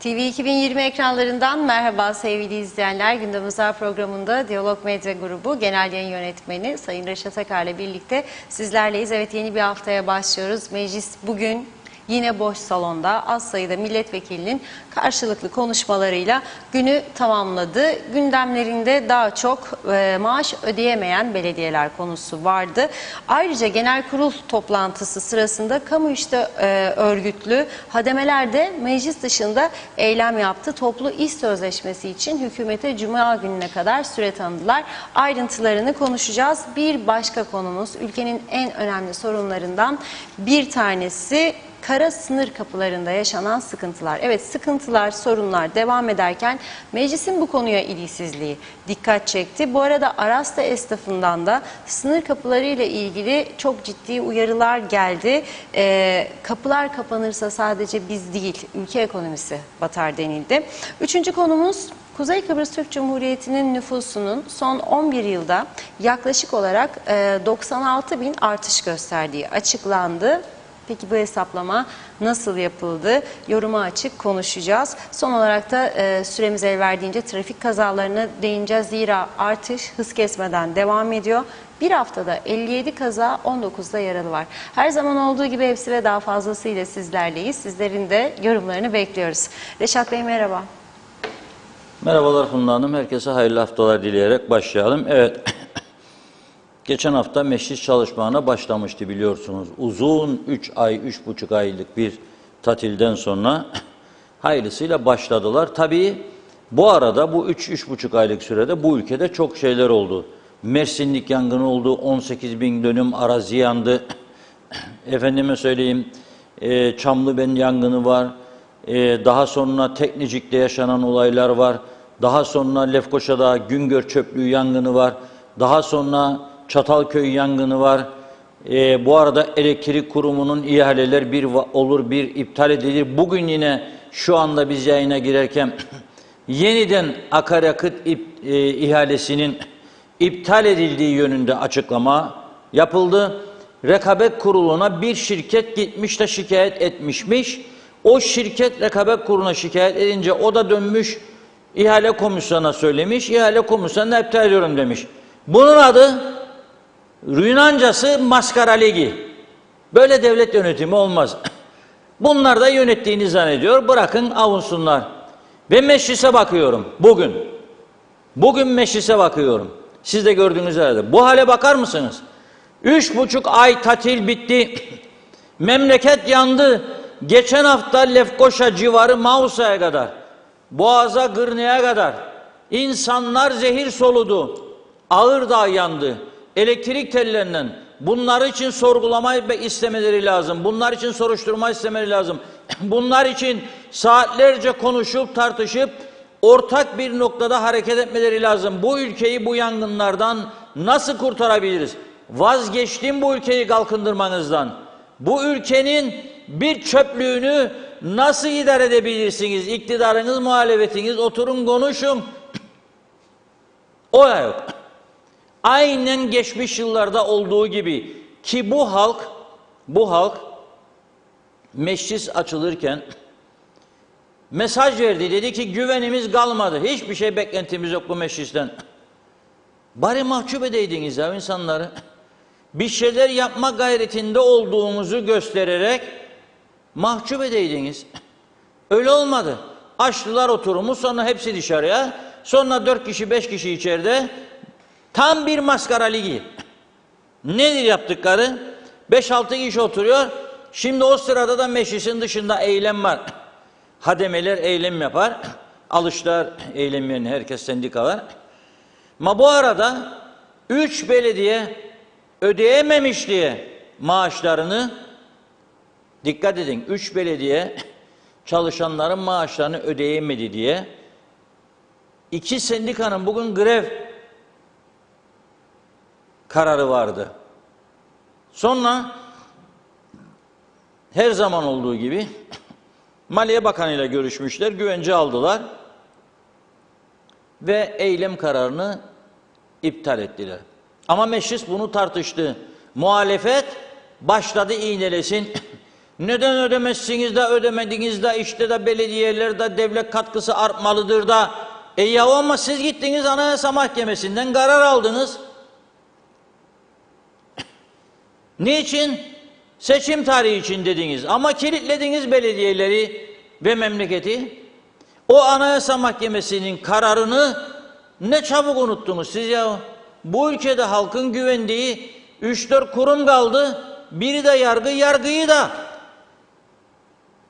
TV 2020 ekranlarından merhaba sevgili izleyenler. Gündem Özel programında Diyalog Medya Grubu Genel Yayın Yönetmeni Sayın Reşat Akar'la birlikte sizlerleyiz. Evet, yeni bir haftaya başlıyoruz. Meclis bugün yine boş salonda az sayıda milletvekilinin karşılıklı konuşmalarıyla günü tamamladı. Gündemlerinde daha çok maaş ödeyemeyen belediyeler konusu vardı. Ayrıca genel kurul toplantısı sırasında kamu işte örgütlü hademeler de meclis dışında eylem yaptı. Toplu iş sözleşmesi için hükümete Cuma gününe kadar süre tanıdılar. Ayrıntılarını konuşacağız. Bir başka konumuz ülkenin en önemli sorunlarından bir tanesi kara sınır kapılarında yaşanan sıkıntılar. Evet, sıkıntılar, sorunlar devam ederken meclisin bu konuya ilgisizliği dikkat çekti. Bu arada Arasta esnafından da sınır kapıları ile ilgili çok ciddi uyarılar geldi. Kapılar kapanırsa sadece biz değil, ülke ekonomisi batar denildi. Üçüncü konumuz Kuzey Kıbrıs Türk Cumhuriyeti'nin nüfusunun son 11 yılda yaklaşık olarak 96 bin artış gösterdiği açıklandı. Peki bu hesaplama nasıl yapıldı? Yoruma açık konuşacağız. Son olarak da süremiz el verdiğince trafik kazalarına değineceğiz. Zira artış hız kesmeden devam ediyor. Bir haftada 57 kaza, 19'da yaralı var. Her zaman olduğu gibi hepsi ve daha fazlasıyla sizlerleyiz. Sizlerin de yorumlarını bekliyoruz. Reşat Bey merhaba. Merhabalar Funda Hanım. Herkese hayırlı haftalar dileyerek başlayalım. Evet. Geçen hafta meclis çalışmalarına başlamıştı biliyorsunuz. Uzun 3 ay, 3,5 aylık bir tatilden sonra hayırlısıyla başladılar. Tabii bu arada bu 3-3,5 aylık sürede bu ülkede çok şeyler oldu. Mersinlik yangını oldu, 18 bin dönüm arazi yandı. Efendime söyleyeyim, Çamlıbel yangını var. Daha sonra Teknecik'te yaşanan olaylar var. Daha sonra Lefkoşa'da Güngör Çöplüğü yangını var. Daha sonra Çatalköy yangını var. Bu arada elektrik kurumunun ihaleler bir olur bir iptal edilir. Bugün yine şu anda biz yayına girerken yeniden akaryakıt ihalesinin iptal edildiği yönünde açıklama yapıldı. Rekabet Kurulu'na bir şirket gitmiş de şikayet etmişmiş. O şirket Rekabet Kurulu'na şikayet edince o da dönmüş ihale komisyonuna söylemiş. İhale komisyonuna iptal ediyorum demiş. Bunun adı Yunancası maskara ligi. Böyle devlet yönetimi olmaz. Bunlar da yönettiğini zannediyor. Bırakın avunsunlar. Ve meclise bakıyorum bugün. Bugün meclise bakıyorum. Siz de gördüğünüz yerde. Bu hale bakar mısınız? 3,5 ay tatil bitti. Memleket yandı. Geçen hafta Lefkoşa civarı Mausa'ya kadar, Boğaz'a, Gırne'ye kadar insanlar zehir soludu. Ağırdağ yandı. Elektrik tellerinden. Bunlar için sorgulama istemeleri lazım. Bunlar için soruşturma istemeleri lazım. Bunlar için saatlerce konuşup tartışıp ortak bir noktada hareket etmeleri lazım. Bu ülkeyi bu yangınlardan nasıl kurtarabiliriz? Vazgeçtim bu ülkeyi kalkındırmanızdan. Bu ülkenin bir çöplüğünü nasıl idare edebilirsiniz? İktidarınız, muhalefetiniz oturun konuşun. O da yok. Aynen geçmiş yıllarda olduğu gibi ki bu halk meclis açılırken mesaj verdi. Dedi ki güvenimiz kalmadı. Hiçbir şey beklentimiz yok bu meclisten. Bari mahcup edeydiniz ya insanları. Bir şeyler yapma gayretinde olduğumuzu göstererek mahcup edeydiniz. Öyle olmadı. Açtılar oturumu, sonra hepsi dışarıya. Sonra 4 kişi 5 kişi içeride. Tam bir maskara ligi. Nedir yaptıkları? 5-6 kişi oturuyor. Şimdi o sırada da meclisin dışında eylem var. Hademeler eylem yapar. Alışlar eylem yerine herkes sendikalar. Ama bu arada 3 belediye ödeyememiş diye maaşlarını, dikkat edin, 3 belediye çalışanların maaşlarını ödeyemedi diye 2 sendikanın bugün grev kararı vardı. Sonra her zaman olduğu gibi Maliye Bakanı ile görüşmüşler, güvence aldılar ve eylem kararını iptal ettiler. Ama meclis bunu tartıştı. Muhalefet başladı iğnelesin. Neden ödemezsiniz de ödemediniz de işte de belediyelerde devlet katkısı artmalıdır da. Ya ama siz gittiniz Anayasa Mahkemesi'nden karar aldınız. Niçin? Seçim tarihi için dediniz ama kilitlediniz belediyeleri ve memleketi. O Anayasa Mahkemesi'nin kararını ne çabuk unuttunuz siz ya. Bu ülkede halkın güvendiği 3-4 kurum kaldı. Biri de yargı, yargıyı da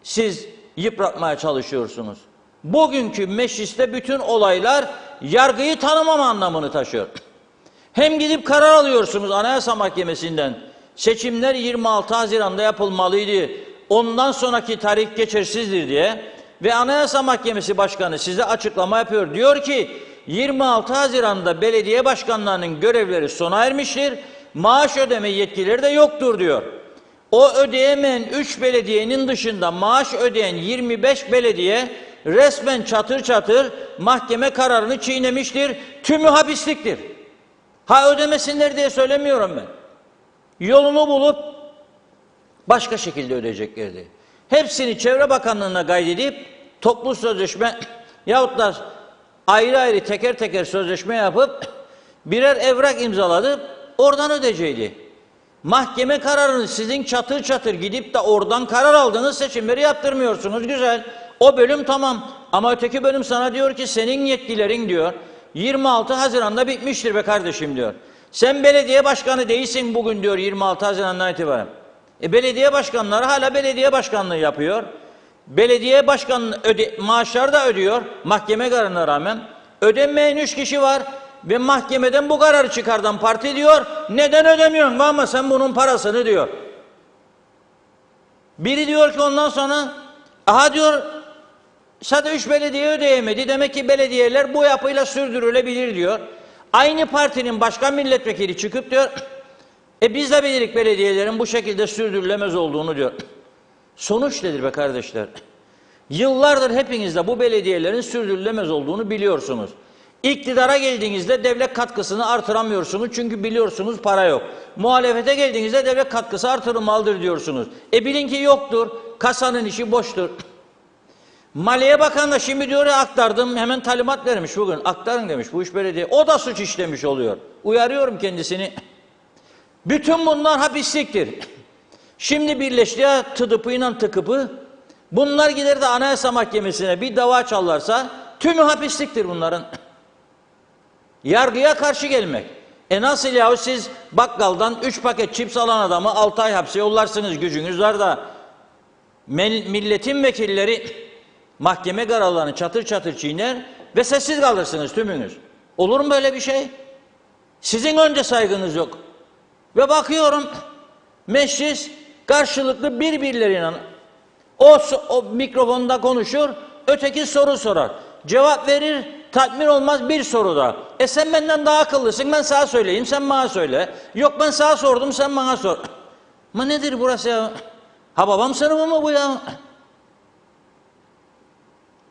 siz yıpratmaya çalışıyorsunuz. Bugünkü mecliste bütün olaylar yargıyı tanımama anlamını taşıyor. Hem gidip karar alıyorsunuz Anayasa Mahkemesi'nden. Seçimler 26 Haziran'da yapılmalıydı. Ondan sonraki tarih geçersizdir diye. Ve Anayasa Mahkemesi Başkanı size açıklama yapıyor. Diyor ki 26 Haziran'da belediye başkanlarının görevleri sona ermiştir. Maaş ödeme yetkileri de yoktur diyor. O ödeyemeyen 3 belediyenin dışında maaş ödeyen 25 belediye resmen çatır çatır mahkeme kararını çiğnemiştir. Tümü hapisliktir. Ha ödemesinler diye söylemiyorum ben. Yolunu bulup başka şekilde ödeyeceklerdi. Hepsini Çevre Bakanlığı'na kaydedip toplu sözleşme yahut da ayrı ayrı teker teker sözleşme yapıp birer evrak imzaladı, oradan ödeyecekti. Mahkeme kararını sizin çatır çatır gidip de oradan karar aldığınız seçimleri yaptırmıyorsunuz. Güzel. O bölüm tamam. Ama öteki bölüm sana diyor ki senin yetkilerin diyor 26 Haziran'da bitmiştir be kardeşim diyor. Sen belediye başkanı değilsin bugün diyor 26 Haziran'dan itibaren. Belediye başkanları hala belediye başkanlığı yapıyor. Belediye başkanlığı maaşlar da ödüyor mahkeme kararına rağmen. Ödenmeyen 3 kişi var ve mahkemeden bu kararı çıkardan parti diyor. Neden ödemiyorsun ama sen bunun parasını diyor. Biri diyor ki ondan sonra aha diyor sadece 3 belediye ödeyemedi. Demek ki belediyeler bu yapıyla sürdürülebilir diyor. Aynı partinin başkan milletvekili çıkıp diyor biz de bilirik belediyelerin bu şekilde sürdürülemez olduğunu diyor. Sonuç nedir be kardeşler? Yıllardır hepiniz de bu belediyelerin sürdürülemez olduğunu biliyorsunuz. İktidara geldiğinizde devlet katkısını artıramıyorsunuz çünkü biliyorsunuz para yok. Muhalefete geldiğinizde devlet katkısı artırılmalıdır diyorsunuz. Bilin ki yoktur. Kasanın işi boştur. Maliye Bakanı da şimdi diyor ya aktardım hemen talimat vermiş bugün. Aktarın demiş bu iş belediye. O da suç işlemiş oluyor. Uyarıyorum kendisini. Bütün bunlar hapisliktir. Şimdi birleşti ya tıdıpıyla tıkıpı. Bunlar gider de Anayasa Mahkemesi'ne bir dava açarlarsa tümü hapisliktir bunların. Yargıya karşı gelmek. Nasıl yahu siz bakkaldan 3 paket cips alan adamı 6 ay hapse yollarsınız gücünüz var da milletin vekilleri mahkeme kararlarını çatır çatır çiğner ve sessiz kalırsınız tümünüz. Olur mu böyle bir şey? Sizin önce saygınız yok. Ve bakıyorum meclis karşılıklı birbirlerine o mikrofonda konuşur, öteki soru sorar. Cevap verir, tatmin olmaz bir soruda. Sen benden daha akıllısın, ben sana söyleyeyim, sen bana söyle. Yok ben sana sordum, sen bana sor. Ama nedir burası ya? Ha babam sınıfı mı bu ya?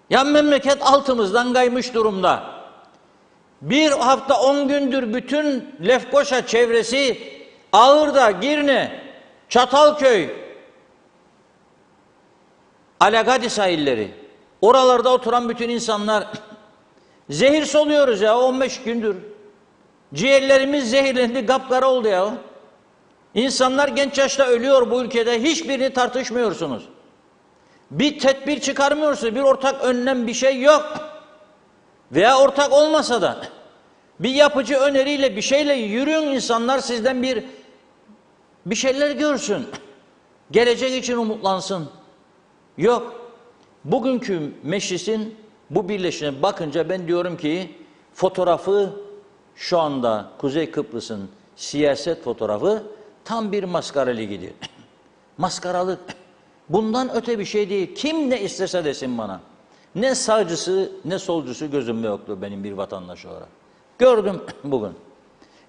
Ya memleket altımızdan kaymış durumda. Bir hafta 10 gündür bütün Lefkoşa çevresi, Ağırda, Girne, Çatalköy, Alagadi sahilleri, oralarda oturan bütün insanlar zehir soluyoruz ya 15 gündür. Ciğerlerimiz zehirlendi, kapkara oldu ya. İnsanlar genç yaşta ölüyor bu ülkede, hiçbirini tartışmıyorsunuz. Bir tedbir çıkarmıyorsunuz, bir ortak önlem bir şey yok. Veya ortak olmasa da bir yapıcı öneriyle bir şeyle yürüyün insanlar sizden bir şeyler görsün. Gelecek için umutlansın. Yok. Bugünkü meclisin bu birleşine bakınca ben diyorum ki fotoğrafı şu anda Kuzey Kıbrıs'ın siyaset fotoğrafı tam bir maskara ligidir. Maskaralık. Bundan öte bir şey değil. Kim ne isterse desin bana. Ne sağcısı ne solcusu gözümde yoktu benim bir vatandaş olarak. Gördüm bugün.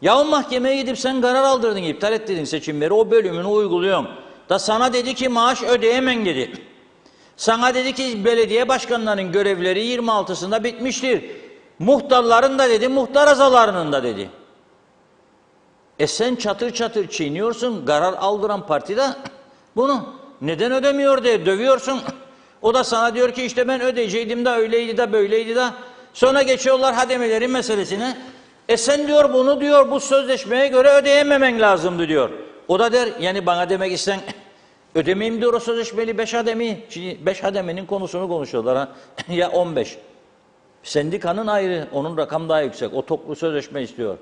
Ya o mahkemeye gidip sen karar aldırdın, iptal ettirdin seçimleri, o bölümünü uyguluyorum. Da sana dedi ki maaş ödeyemen dedi. Sana dedi ki belediye başkanlarının görevleri 26'sında bitmiştir. Muhtarların da dedi, muhtar azalarının da dedi. Sen çatır çatır çiğniyorsun, karar aldıran partide bunu. Neden ödemiyor diye dövüyorsun. O da sana diyor ki işte ben ödeyeceydim de öyleydi de böyleydi de. Sonra geçiyorlar hademelerin meselesine. Sen diyor bunu diyor bu sözleşmeye göre ödeyememen lazımdı diyor. O da der yani bana demek isten ödemeyeyim diyor o sözleşmeli 5 hademi. Şimdi 5 hademenin konusunu konuşuyorlar ha. Ya 15. Sendikanın ayrı, onun rakam daha yüksek. O toplu sözleşme istiyor.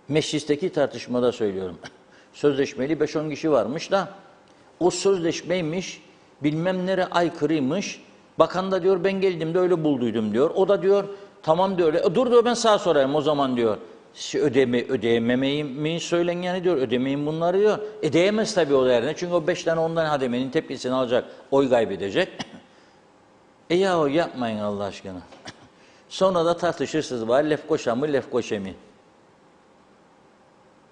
Meclisteki tartışmada söylüyorum. Sözleşmeli 5-10 kişi varmış da o sözleşmeymiş, bilmem nere aykırıymış. Bakan da diyor ben geldiğimde öyle bulduydum diyor. O da diyor tamam diyor öyle. Dur diyor ben sana sorayım o zaman diyor. Ödeyememeyi mi söylen yani diyor. Ödemeyin bunları diyor. Diyemez tabii o değerine. Çünkü o 5 tane 10 tane hademenin tepkisini alacak. Oy kaybedecek. Yahu yapmayın Allah aşkına. Sonra da tartışırsınız var. Lefkoşa mı Lefkoşe mi?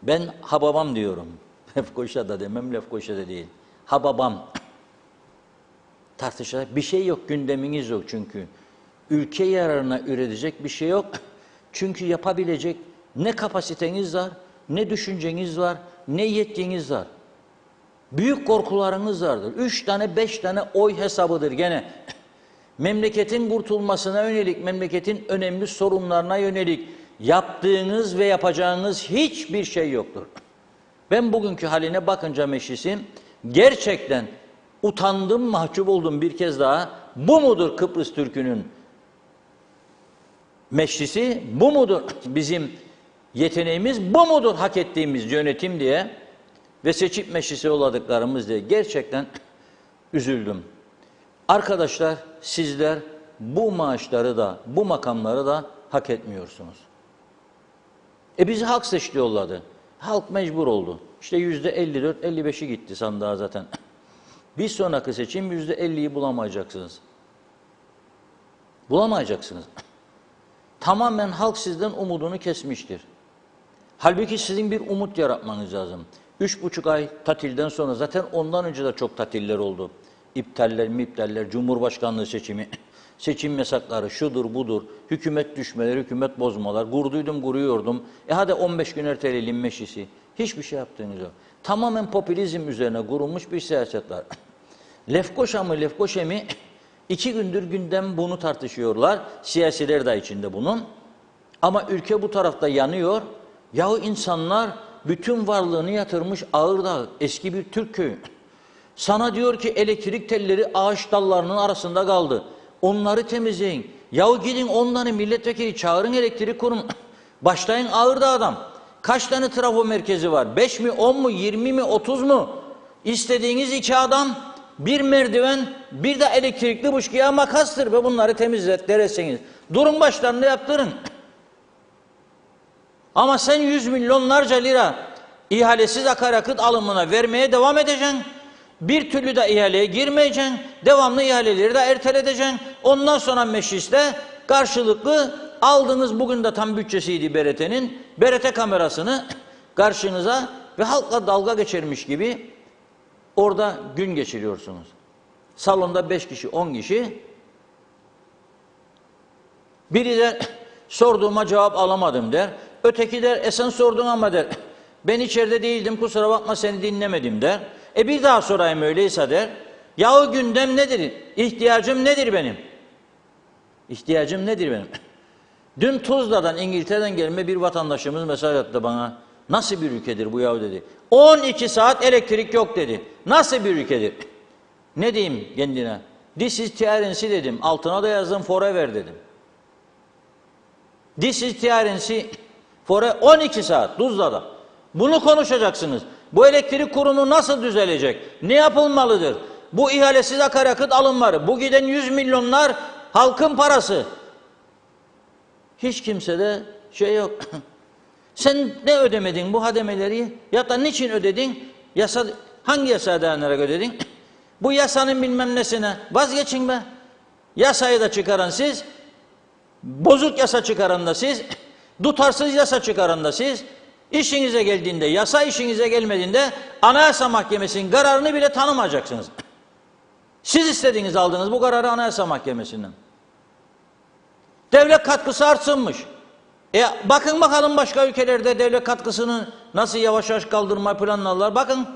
Ben Hababam diyorum. Lefkoşa da demem, Lefkoşa da değil. Hababam. Tartışacak bir şey yok, gündeminiz yok çünkü. Ülke yararına üretecek bir şey yok. Çünkü yapabilecek ne kapasiteniz var, ne düşünceniz var, ne yetkiniz var. Büyük korkularınız vardır. 3 tane 5 tane oy hesabıdır gene. Memleketin kurtulmasına yönelik, memleketin önemli sorunlarına yönelik yaptığınız ve yapacağınız hiçbir şey yoktur. Ben bugünkü haline bakınca meclisin gerçekten utandım, mahcup oldum bir kez daha. Bu mudur Kıbrıs Türk'ünün meclisi? Bu mudur bizim yeteneğimiz? Bu mudur hak ettiğimiz yönetim diye ve seçim meclisi oladıklarımız diye gerçekten üzüldüm. Arkadaşlar sizler bu maaşları da bu makamları da hak etmiyorsunuz. Bizi halk seçti yolladı. Halk mecbur oldu. İşte %54-55'i gitti sandığa zaten. Bir sonraki seçim %50'yi bulamayacaksınız. Bulamayacaksınız. Tamamen halk sizden umudunu kesmiştir. Halbuki sizin bir umut yaratmanız lazım. 3,5 ay tatilden sonra zaten ondan önce de çok tatiller oldu. İptaller, Cumhurbaşkanlığı seçimi, seçim yasakları, şudur budur, hükümet düşmeleri, hükümet bozmalar, kuruyordum. Hadi 15 gün erteleyelim meclisi. Hiçbir şey yaptığınız yok. Tamamen popülizm üzerine kurulmuş bir siyaset var. Lefkoşa mı, Lefkoşa mi? 2 gündür gündem bunu tartışıyorlar. Siyasiler de içinde bunun. Ama ülke bu tarafta yanıyor. Yahu insanlar bütün varlığını yatırmış Ağırdağ, eski bir Türk köyü. Sana diyor ki elektrik telleri ağaç dallarının arasında kaldı. Onları temizleyin. Yahu gidin onları milletvekili çağırın elektrik kurum. Başlayın Ağırdağ'dan. Kaç tane trafo merkezi var? 5 mi, 10 mu, 20 mi, 30 mu? İstediğiniz 2 adam, bir merdiven, bir de elektrikli buşkiya makastır ve bunları temizlerseniz. Durun başlarında yaptırın. Ama sen 100 milyonlarca lira ihalesiz akaryakıt alımına vermeye devam edeceksin. Bir türlü de ihaleye girmeyeceksin. Devamlı ihaleleri de erteleteceksin. Ondan sonra mecliste karşılıklı aldığınız bugün de tam bütçesiydi BRT'nin. BRT kamerasını karşınıza ve halkla dalga geçirmiş gibi orada gün geçiriyorsunuz. Salonda 5 kişi, 10 kişi. Biri de sorduğuma cevap alamadım der. Öteki der sen sordun ama der. Ben içeride değildim kusura bakma seni dinlemedim der. Bir daha sorayım öyleyse der. Yahu gündem nedir? İhtiyacım nedir benim? İhtiyacım nedir benim? Dün Tuzla'dan, İngiltere'den gelme bir vatandaşımız mesaj attı bana. Nasıl bir ülkedir bu yahu dedi. 12 saat elektrik yok dedi. Nasıl bir ülkedir? Ne diyeyim kendine? This is TRNC dedim. Altına da yazdım forever dedim. This is TRNC forever 12 saat Tuzla'da. Bunu konuşacaksınız. Bu elektrik kurumu nasıl düzelecek? Ne yapılmalıdır? Bu ihalesiz akaryakıt alımları, bu giden 100 milyonlar halkın parası. Hiç kimsede şey yok. Sen ne ödemedin bu hademeleri? Ya da niçin ödedin? Hangi yasaya dayanarak ödedin? Bu yasanın bilmem nesine vazgeçin be. Yasayı da çıkaran siz, bozuk yasa çıkaran da siz, tutarsız yasa çıkaran da siz. İşinize geldiğinde, yasa işinize gelmediğinde Anayasa Mahkemesi'nin kararını bile tanımayacaksınız. Siz istediğiniz aldınız bu kararı Anayasa Mahkemesi'nden. Devlet katkısı artsınmış. Bakın bakalım başka ülkelerde devlet katkısını nasıl yavaş yavaş kaldırmayı planlarlar. Bakın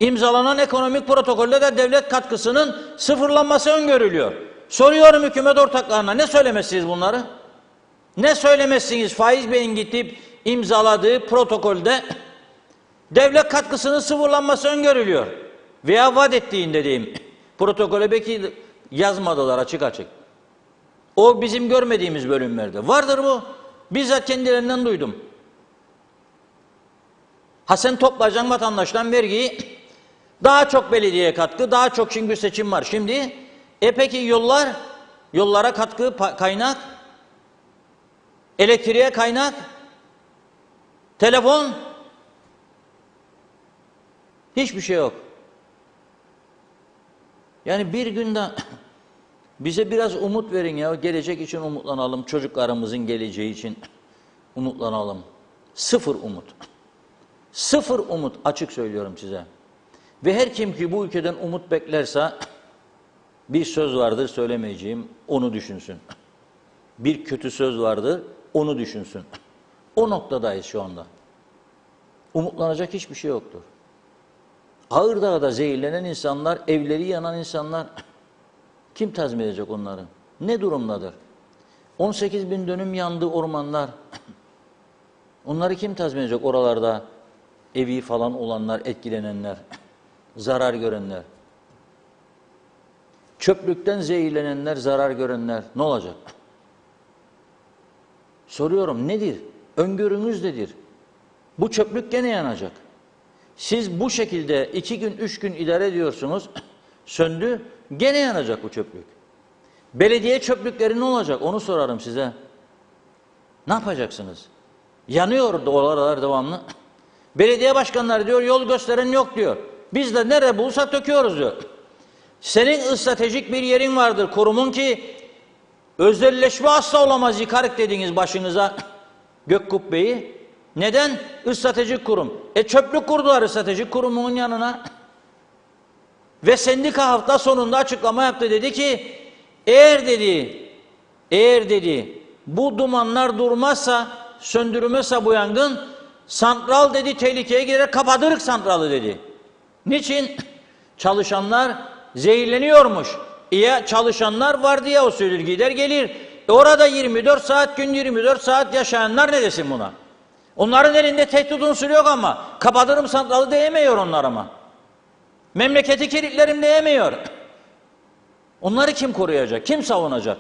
İmzalanan ekonomik protokolde de devlet katkısının sıfırlanması öngörülüyor. Soruyorum hükümet ortaklarına, ne söylemezsiniz bunları? Ne söylemezsiniz Faiz Bey'in gidip imzaladığı protokolde devlet katkısının sıfırlanması öngörülüyor. Veya vaat ettiğinde diyeyim, protokole belki yazmadılar açık açık. O bizim görmediğimiz bölümlerde. Vardır bu. Bizzat kendilerinden duydum. Ha sen toplayacaksın vatandaştan vergiyi, daha çok belediyeye katkı, daha çok çünkü seçim var. Şimdi, peki yollara katkı kaynak, elektriğe kaynak, telefon, hiçbir şey yok. Yani bir günde bize biraz umut verin ya, gelecek için umutlanalım, çocuklarımızın geleceği için umutlanalım. Sıfır umut. Sıfır umut, açık söylüyorum size. Ve her kim ki bu ülkeden umut beklerse, bir söz vardır söylemeyeceğim, onu düşünsün. Bir kötü söz vardır, onu düşünsün. O noktadayız şu anda. Umutlanacak hiçbir şey yoktur. Ağırdağ'da zehirlenen insanlar, evleri yanan insanlar, kim tazmin edecek onları? Ne durumdadır? 18 bin dönüm yandı ormanlar. Onları kim tazmin edecek oralarda? Evi falan olanlar, etkilenenler, zarar görenler. Çöplükten zehirlenenler, zarar görenler ne olacak? Soruyorum, nedir? Öngörünüz nedir? Bu çöplük gene yanacak. Siz bu şekilde 2 gün, 3 gün idare ediyorsunuz, söndü, gene yanacak bu çöplük. Belediye çöplükleri ne olacak? Onu sorarım size. Ne yapacaksınız? Yanıyor oralar devamlı. Belediye başkanları diyor, yol gösteren yok diyor. Biz de nerede bulsak döküyoruz diyor. Senin stratejik bir yerin vardır, kurumun ki özelleşme asla olamaz, yıkarık dediniz başınıza gök kubbeyi. Neden? Stratejik kurum. Çöplük kurdular stratejik kurumun yanına. Ve sendika hafta sonunda açıklama yaptı, dedi ki eğer dedi bu dumanlar durmazsa, söndürülmezse bu yangın, santral dedi tehlikeye girer, kapatırık santralı dedi. Niçin? Çalışanlar zehirleniyormuş. Çalışanlar vardiya usulü gider gelir. Orada 24 saat gün 24 saat yaşayanlar ne desin buna? Onların elinde tehdit unsuru yok ama kapatırım santralı diyemiyor onlar ama. Memleketi kilitlerim diyemiyor. Onları kim koruyacak? Kim savunacak?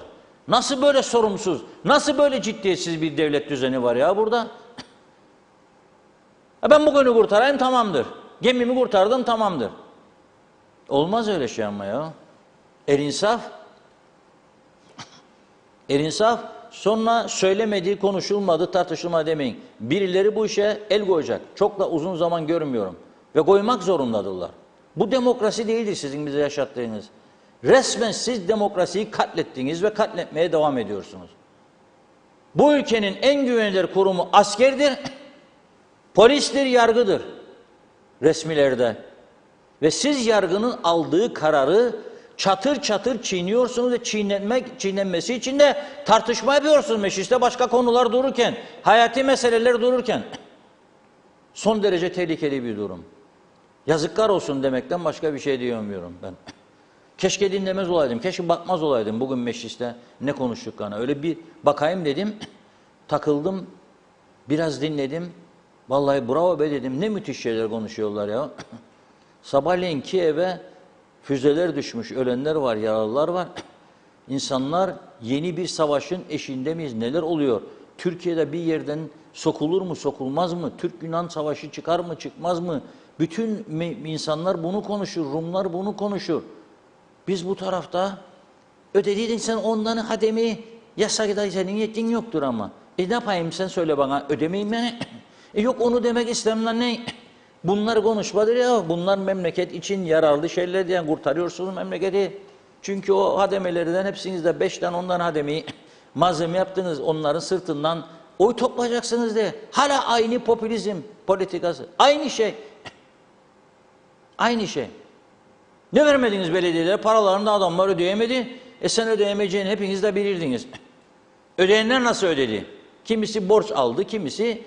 Nasıl böyle sorumsuz, nasıl böyle ciddiyetsiz bir devlet düzeni var ya burada? Ben bugünü kurtarayım tamamdır. Gemimi kurtardım tamamdır. Olmaz öyle şey ama ya. El insaf, sonra söylemediği, konuşulmadı, tartışılmadı demeyin. Birileri bu işe el koyacak. Çok da uzun zaman görmüyorum. Ve koymak zorundadırlar. Bu demokrasi değildir sizin bize yaşattığınız. Resmen siz demokrasiyi katlettiniz ve katletmeye devam ediyorsunuz. Bu ülkenin en güvenilir kurumu askerdir, polistir, yargıdır resmilerde. Ve siz yargının aldığı kararı çatır çatır çiğniyorsunuz ve çiğnenmesi için de tartışma yapıyorsunuz mecliste başka konular dururken, hayati meseleler dururken. Son derece tehlikeli bir durum. Yazıklar olsun demekten başka bir şey diyemiyorum ben. Keşke dinlemez olaydım, keşke bakmaz olaydım bugün mecliste ne konuştuklarına. Öyle bir bakayım dedim, takıldım, biraz dinledim. Vallahi bravo be dedim, ne müthiş şeyler konuşuyorlar ya. Sabahleyin Kiev'e füzeler düşmüş, ölenler var, yaralılar var. İnsanlar yeni bir savaşın eşiğinde miyiz? Neler oluyor? Türkiye'de bir yerden sokulur mu, sokulmaz mı? Türk-Yunan savaşı çıkar mı, çıkmaz mı? Bütün insanlar bunu konuşur, Rumlar bunu konuşur. Biz bu tarafta ödediydin sen ondan hademi yasakta senin yetkin yoktur ama. Ne yapayım sen söyle bana, ödemeyim yani. Yok onu demek istemem ne? Bunlar konuşmadır ya, bunlar memleket için yararlı şeyler diyen kurtarıyorsunuz memleketi. Çünkü o hademelerden hepsinizde 5'ten 10'dan hademi malzeme yaptınız, onların sırtından oy toplayacaksınız diye. Hala aynı popülizm politikası, aynı şey. Aynı şey. Ne vermediniz belediyelere? Paralarını da adamlar ödeyemedi. Sen ödeyemeyeceğini hepiniz de bilirdiniz. Ödeyenler nasıl ödedi? Kimisi borç aldı, kimisi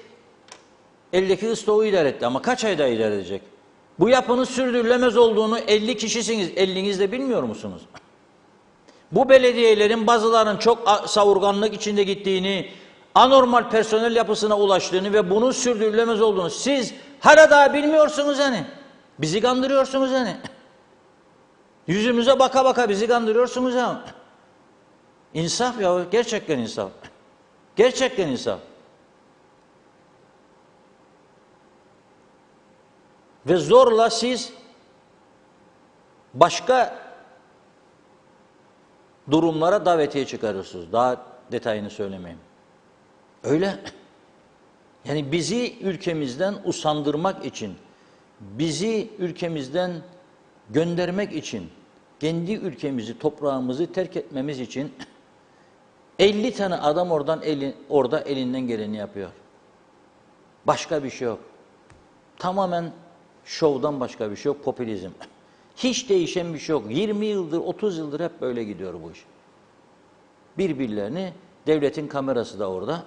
eldeki ıstoğu idare etti. Ama kaç ayda idare edecek? Bu yapının sürdürülemez olduğunu 50 kişisiniz, elinizde bilmiyor musunuz? Bu belediyelerin bazılarının çok savurganlık içinde gittiğini, anormal personel yapısına ulaştığını ve bunun sürdürülemez olduğunu siz hala daha bilmiyorsunuz yani. Bizi kandırıyorsunuz yani. Yüzümüze baka baka bizi kandırıyorsunuz ya. İnsaf ya, gerçekten insaf. Gerçekten insaf. Ve zorla siz başka durumlara davetiye çıkarıyorsunuz. Daha detayını söylemeyeyim. Öyle. Yani bizi ülkemizden usandırmak için, bizi ülkemizden göndermek için, kendi ülkemizi, toprağımızı terk etmemiz için 50 tane adam orada elinden geleni yapıyor. Başka bir şey yok. Tamamen şovdan başka bir şey yok, popülizm. Hiç değişen bir şey yok. 20 yıldır, 30 yıldır hep böyle gidiyor bu iş. Birbirlerini, devletin kamerası da orada.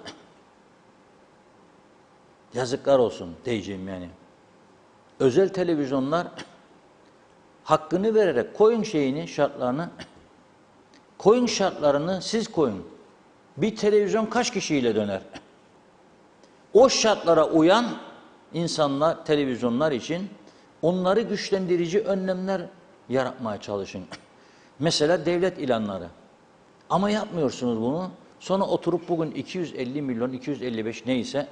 Yazıklar olsun diyeceğim yani. Özel televizyonlar hakkını vererek koyun şartlarını siz koyun. Bir televizyon kaç kişiyle döner? O şartlara uyan insanlar, televizyonlar için onları güçlendirici önlemler yaratmaya çalışın. Mesela devlet ilanları. Ama yapmıyorsunuz bunu. Sonra oturup bugün 250 milyon, 255 neyse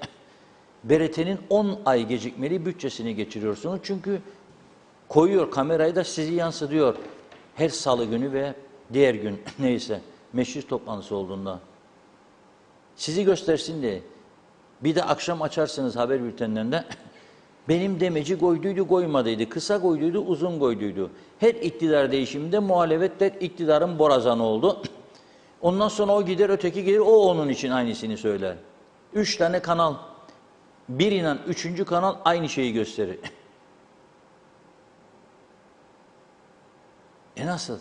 BRT'nin 10 ay gecikmeli bütçesini geçiriyorsunuz. Çünkü koyuyor kamerayı da sizi yansıtıyor. Her salı günü ve diğer gün neyse meclis toplantısı olduğunda. Sizi göstersin diye. Bir de akşam açarsınız haber bültenlerinde. Benim demeci koyduydu koymadıydı. Kısa koyduydu uzun koyduydu. Her iktidar değişiminde muhalefet de iktidarın borazanı oldu. Ondan sonra o gider öteki gelir o onun için aynısını söyler. 3 tane kanal. Bir inan 3. kanal aynı şeyi gösterir. Nasıl?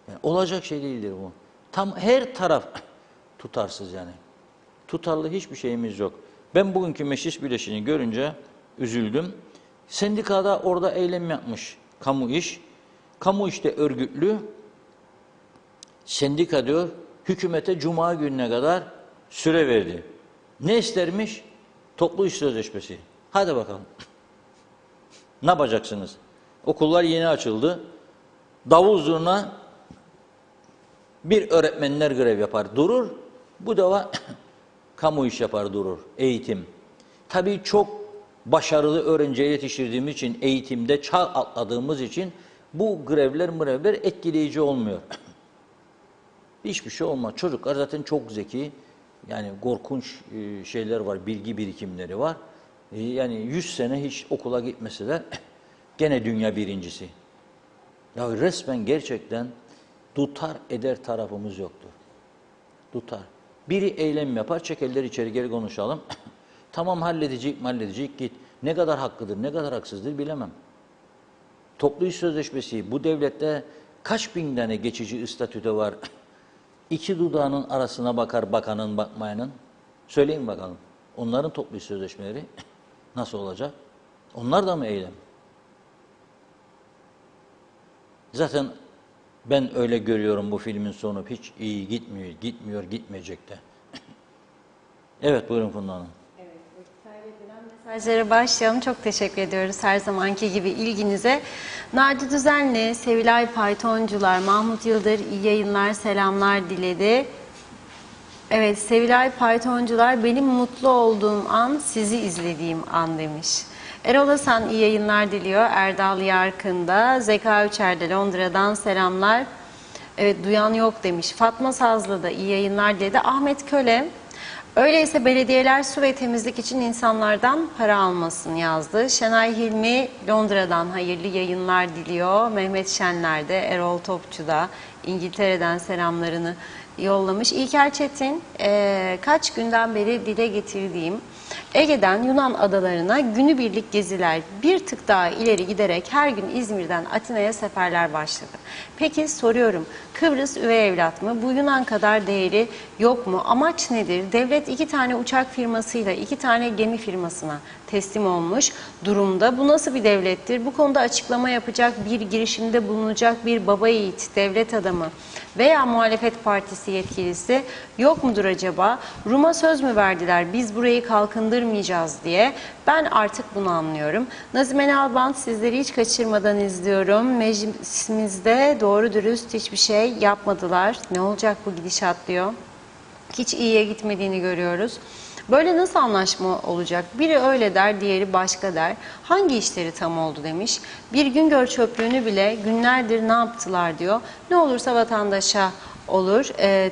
Yani olacak şey değildir bu. Tam her taraf tutarsız yani. Tutarlı hiçbir şeyimiz yok. Ben bugünkü meclis birleşini görünce üzüldüm. Sendikada orada eylem yapmış kamu iş. Kamu işte örgütlü. Sendika diyor hükümete cuma gününe kadar süre verdi. Ne istermiş? Toplu iş sözleşmesi. Hadi bakalım. Ne yapacaksınız? Okullar yeni açıldı. Davul zurna bir öğretmenler grev yapar durur. Bu da kamu iş yapar durur. Eğitim. Tabii çok başarılı öğrenciye yetiştirdiğimiz için, eğitimde çağ atladığımız için bu grevler etkileyici olmuyor. Hiçbir şey olmaz. Çocuklar zaten çok zeki. Yani korkunç şeyler var, bilgi birikimleri var. Yani 100 sene hiç okula gitmeseler gene dünya birincisi. Ya resmen gerçekten tutar eder tarafımız yoktur. Tutar. Biri eylem yapar, çekerler içeri geri konuşalım. Tamam halledecek git. Ne kadar hakkıdır, ne kadar haksızdır bilemem. Toplu iş sözleşmesi bu devlette kaç bin tane geçici statüde var? İki dudağının arasına bakar bakanın bakmayanın. Söyleyin bakalım. Onların toplu iş sözleşmeleri nasıl olacak? Onlar da mı eylem? Zaten ben öyle görüyorum bu filmin sonu. Hiç iyi gitmiyor, gitmeyecek de. Evet buyurun Funda Hanım. Mesajlara başlayalım. Çok teşekkür ediyoruz her zamanki gibi ilginize. Nadi Düzenli, Sevilay Paytoncular, Mahmut Yıldır iyi yayınlar, selamlar diledi. Evet, Sevilay Paytoncular benim mutlu olduğum an sizi izlediğim an demiş. Erol Hasan iyi yayınlar diliyor. Erdal Yarkın'da. Zeka Üçer'de Londra'dan selamlar. Evet duyan yok demiş. Fatma Sazlı da iyi yayınlar dedi. Ahmet Köle öyleyse belediyeler su ve temizlik için insanlardan para almasın yazdı. Şenay Hilmi Londra'dan hayırlı yayınlar diliyor. Mehmet Şenler de Erol Topçu da İngiltere'den selamlarını yollamış. İlker Çetin, kaç günden beri dile getirdiğim Ege'den Yunan adalarına günübirlik geziler bir tık daha ileri giderek her gün İzmir'den Atina'ya seferler başladı. Peki soruyorum, Kıbrıs üvey evlat mı? Bu Yunan kadar değeri yok mu? Amaç nedir? Devlet 2 tane uçak firmasıyla 2 tane gemi firmasına teslim olmuş durumda. Bu nasıl bir devlettir? Bu konuda açıklama yapacak, bir girişimde bulunacak bir baba yiğit, devlet adamı veya muhalefet partisi yetkilisi yok mudur acaba? Rum'a söz mü verdiler biz burayı kalkındırmayacağız diye? Ben artık bunu anlıyorum. Nazime Nalbant, sizleri hiç kaçırmadan izliyorum. Meclisimizde doğru dürüst hiçbir şey yapmadılar. Ne olacak bu gidişat diyor. Hiç iyiye gitmediğini görüyoruz. Böyle nasıl anlaşma olacak? Biri öyle der, diğeri başka der. Hangi işleri tam oldu demiş. Bir Güngör çöplüğünü bile günlerdir ne yaptılar diyor. Ne olursa vatandaşa olur.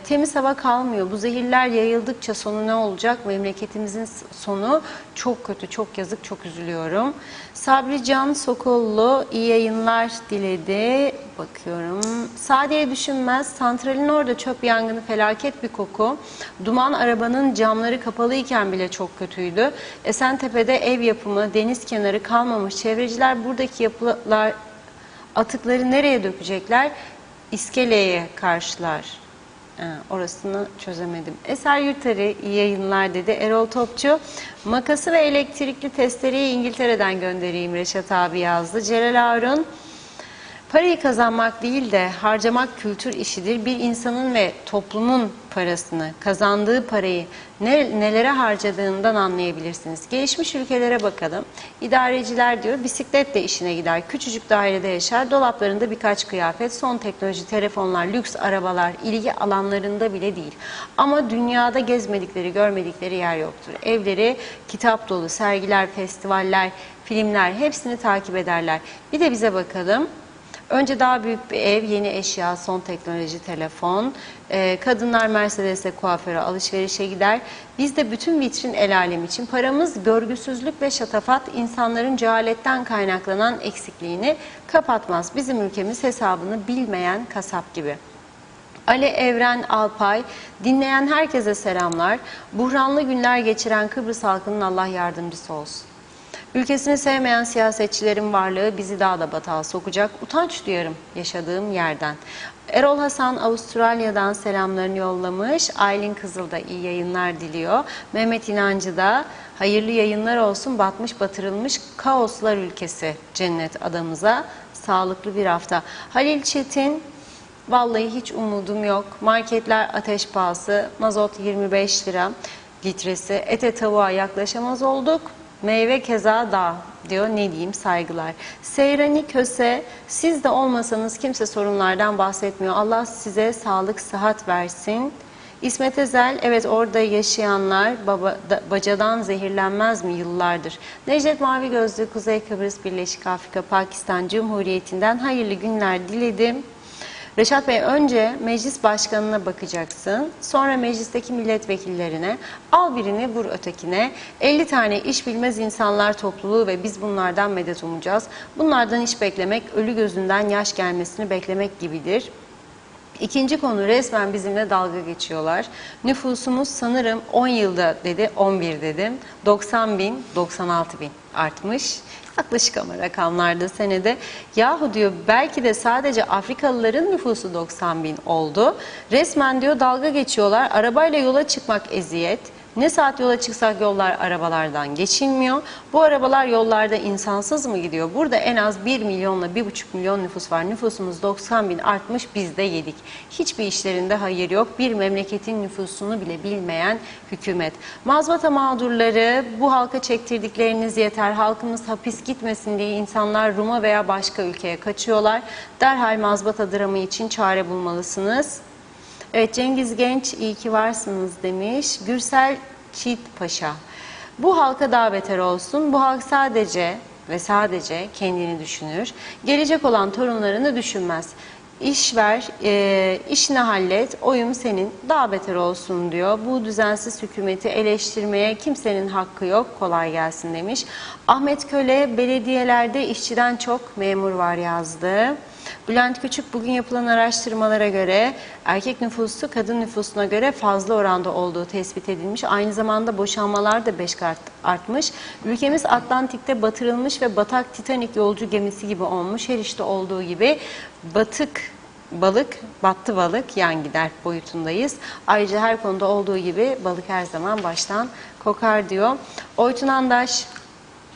Temiz hava kalmıyor. Bu zehirler yayıldıkça sonu ne olacak? Memleketimizin sonu çok kötü, çok yazık, çok üzülüyorum. Sabri Can Sokollu iyi yayınlar diledi. Bakıyorum. Sadiye Düşünmez, santralin orada çöp yangını felaket bir koku. Duman arabanın camları kapalıyken bile çok kötüydü. Esentepe'de ev yapımı, deniz kenarı kalmamış. Çevreciler buradaki yapılar, atıkları nereye dökecekler? İskeleye karşılar. Orasını çözemedim. Eser Yurtarı iyi yayınlar dedi. Erol Topçu, makası ve elektrikli testereyi İngiltere'den göndereyim Reşat abi yazdı. Celal Harun, parayı kazanmak değil de harcamak kültür işidir. Bir insanın ve toplumun parasını, kazandığı parayı nelere harcadığından anlayabilirsiniz. Gelişmiş ülkelere bakalım. İdareciler diyor bisikletle işine gider, küçücük dairede yaşar, dolaplarında birkaç kıyafet, son teknoloji, telefonlar, lüks arabalar, ilgi alanlarında bile değil. Ama dünyada gezmedikleri, görmedikleri yer yoktur. Evleri kitap dolu, sergiler, festivaller, filmler hepsini takip ederler. Bir de bize bakalım. Önce daha büyük bir ev, yeni eşya, son teknoloji, telefon. Kadınlar Mercedes'e, kuaföre, alışverişe gider. Biz de bütün vitrin el alem için paramız görgüsüzlük ve şatafat insanların cehaletten kaynaklanan eksikliğini kapatmaz. Bizim ülkemiz hesabını bilmeyen kasap gibi. Ali Evren Alpay, dinleyen herkese selamlar. Buhranlı günler geçiren Kıbrıs halkının Allah yardımcısı olsun. Ülkesini sevmeyen siyasetçilerin varlığı bizi daha da batağa sokacak. Utanç duyarım yaşadığım yerden. Erol Hasan Avustralya'dan selamlarını yollamış. Aylin Kızıl da iyi yayınlar diliyor. Mehmet İnancı da hayırlı yayınlar olsun. Batmış batırılmış kaoslar ülkesi cennet adamıza. Sağlıklı bir hafta. Halil Çetin, vallahi hiç umudum yok. Marketler ateş pahası. Mazot 25 lira litresi. Ete tavuğa yaklaşamaz olduk. Meyve keza da diyor, ne diyeyim, saygılar. Seyrani Köse, siz de olmasanız kimse sorunlardan bahsetmiyor. Allah size sağlık, sıhhat versin. İsmet Ezel, evet orada yaşayanlar bacadan zehirlenmez mi yıllardır? Necdet Mavi Gözlü, Kuzey Kıbrıs Birleşik Afrika Pakistan Cumhuriyeti'nden hayırlı günler diledim. Reşat Bey, önce meclis başkanına bakacaksın, sonra meclisteki milletvekillerine, al birini vur ötekine, 50 tane iş bilmez insanlar topluluğu ve biz bunlardan medet umacağız. Bunlardan iş beklemek, ölü gözünden yaş gelmesini beklemek gibidir. İkinci konu, resmen bizimle dalga geçiyorlar. Nüfusumuz sanırım 10 yılda dedi, 11 dedim, 90 bin, 96 bin artmış. Yaklaşık ama rakamlarda senede. Yahu diyor, belki de sadece Afrikalıların nüfusu 90 bin oldu. Resmen diyor dalga geçiyorlar. Arabayla yola çıkmak eziyet. Ne saat yola çıksak yollar arabalardan geçilmiyor. Bu arabalar yollarda insansız mı gidiyor? Burada en az 1 milyonla 1,5 milyon nüfus var. Nüfusumuz 90 bin artmış, biz de yedik. Hiçbir işlerinde hayır yok. Bir memleketin nüfusunu bile bilmeyen hükümet. Mazbata mağdurları, bu halka çektirdikleriniz yeter. Halkımız hapis gitmesin diye insanlar Rum'a veya başka ülkeye kaçıyorlar. Derhal mazbata dramı için çare bulmalısınız. Evet, Cengiz Genç, iyi ki varsınız demiş. Gürsel Çiğit Paşa, bu halka daha beter olsun. Bu halk sadece ve sadece kendini düşünür. Gelecek olan torunlarını düşünmez. İş ver, işini hallet, oyum senin, daha beter olsun diyor. Bu düzensiz hükümeti eleştirmeye kimsenin hakkı yok, kolay gelsin demiş. Ahmet Köle, belediyelerde işçiden çok memur var yazdı. Bülent Küçük, bugün yapılan araştırmalara göre erkek nüfusu kadın nüfusuna göre fazla oranda olduğu tespit edilmiş. Aynı zamanda boşanmalar da 5 kat artmış. Ülkemiz Atlantik'te batırılmış ve batak Titanic yolcu gemisi gibi olmuş. Her işte olduğu gibi battı balık yan gider boyutundayız. Ayrıca her konuda olduğu gibi balık her zaman baştan kokar diyor. Oytun Andaş,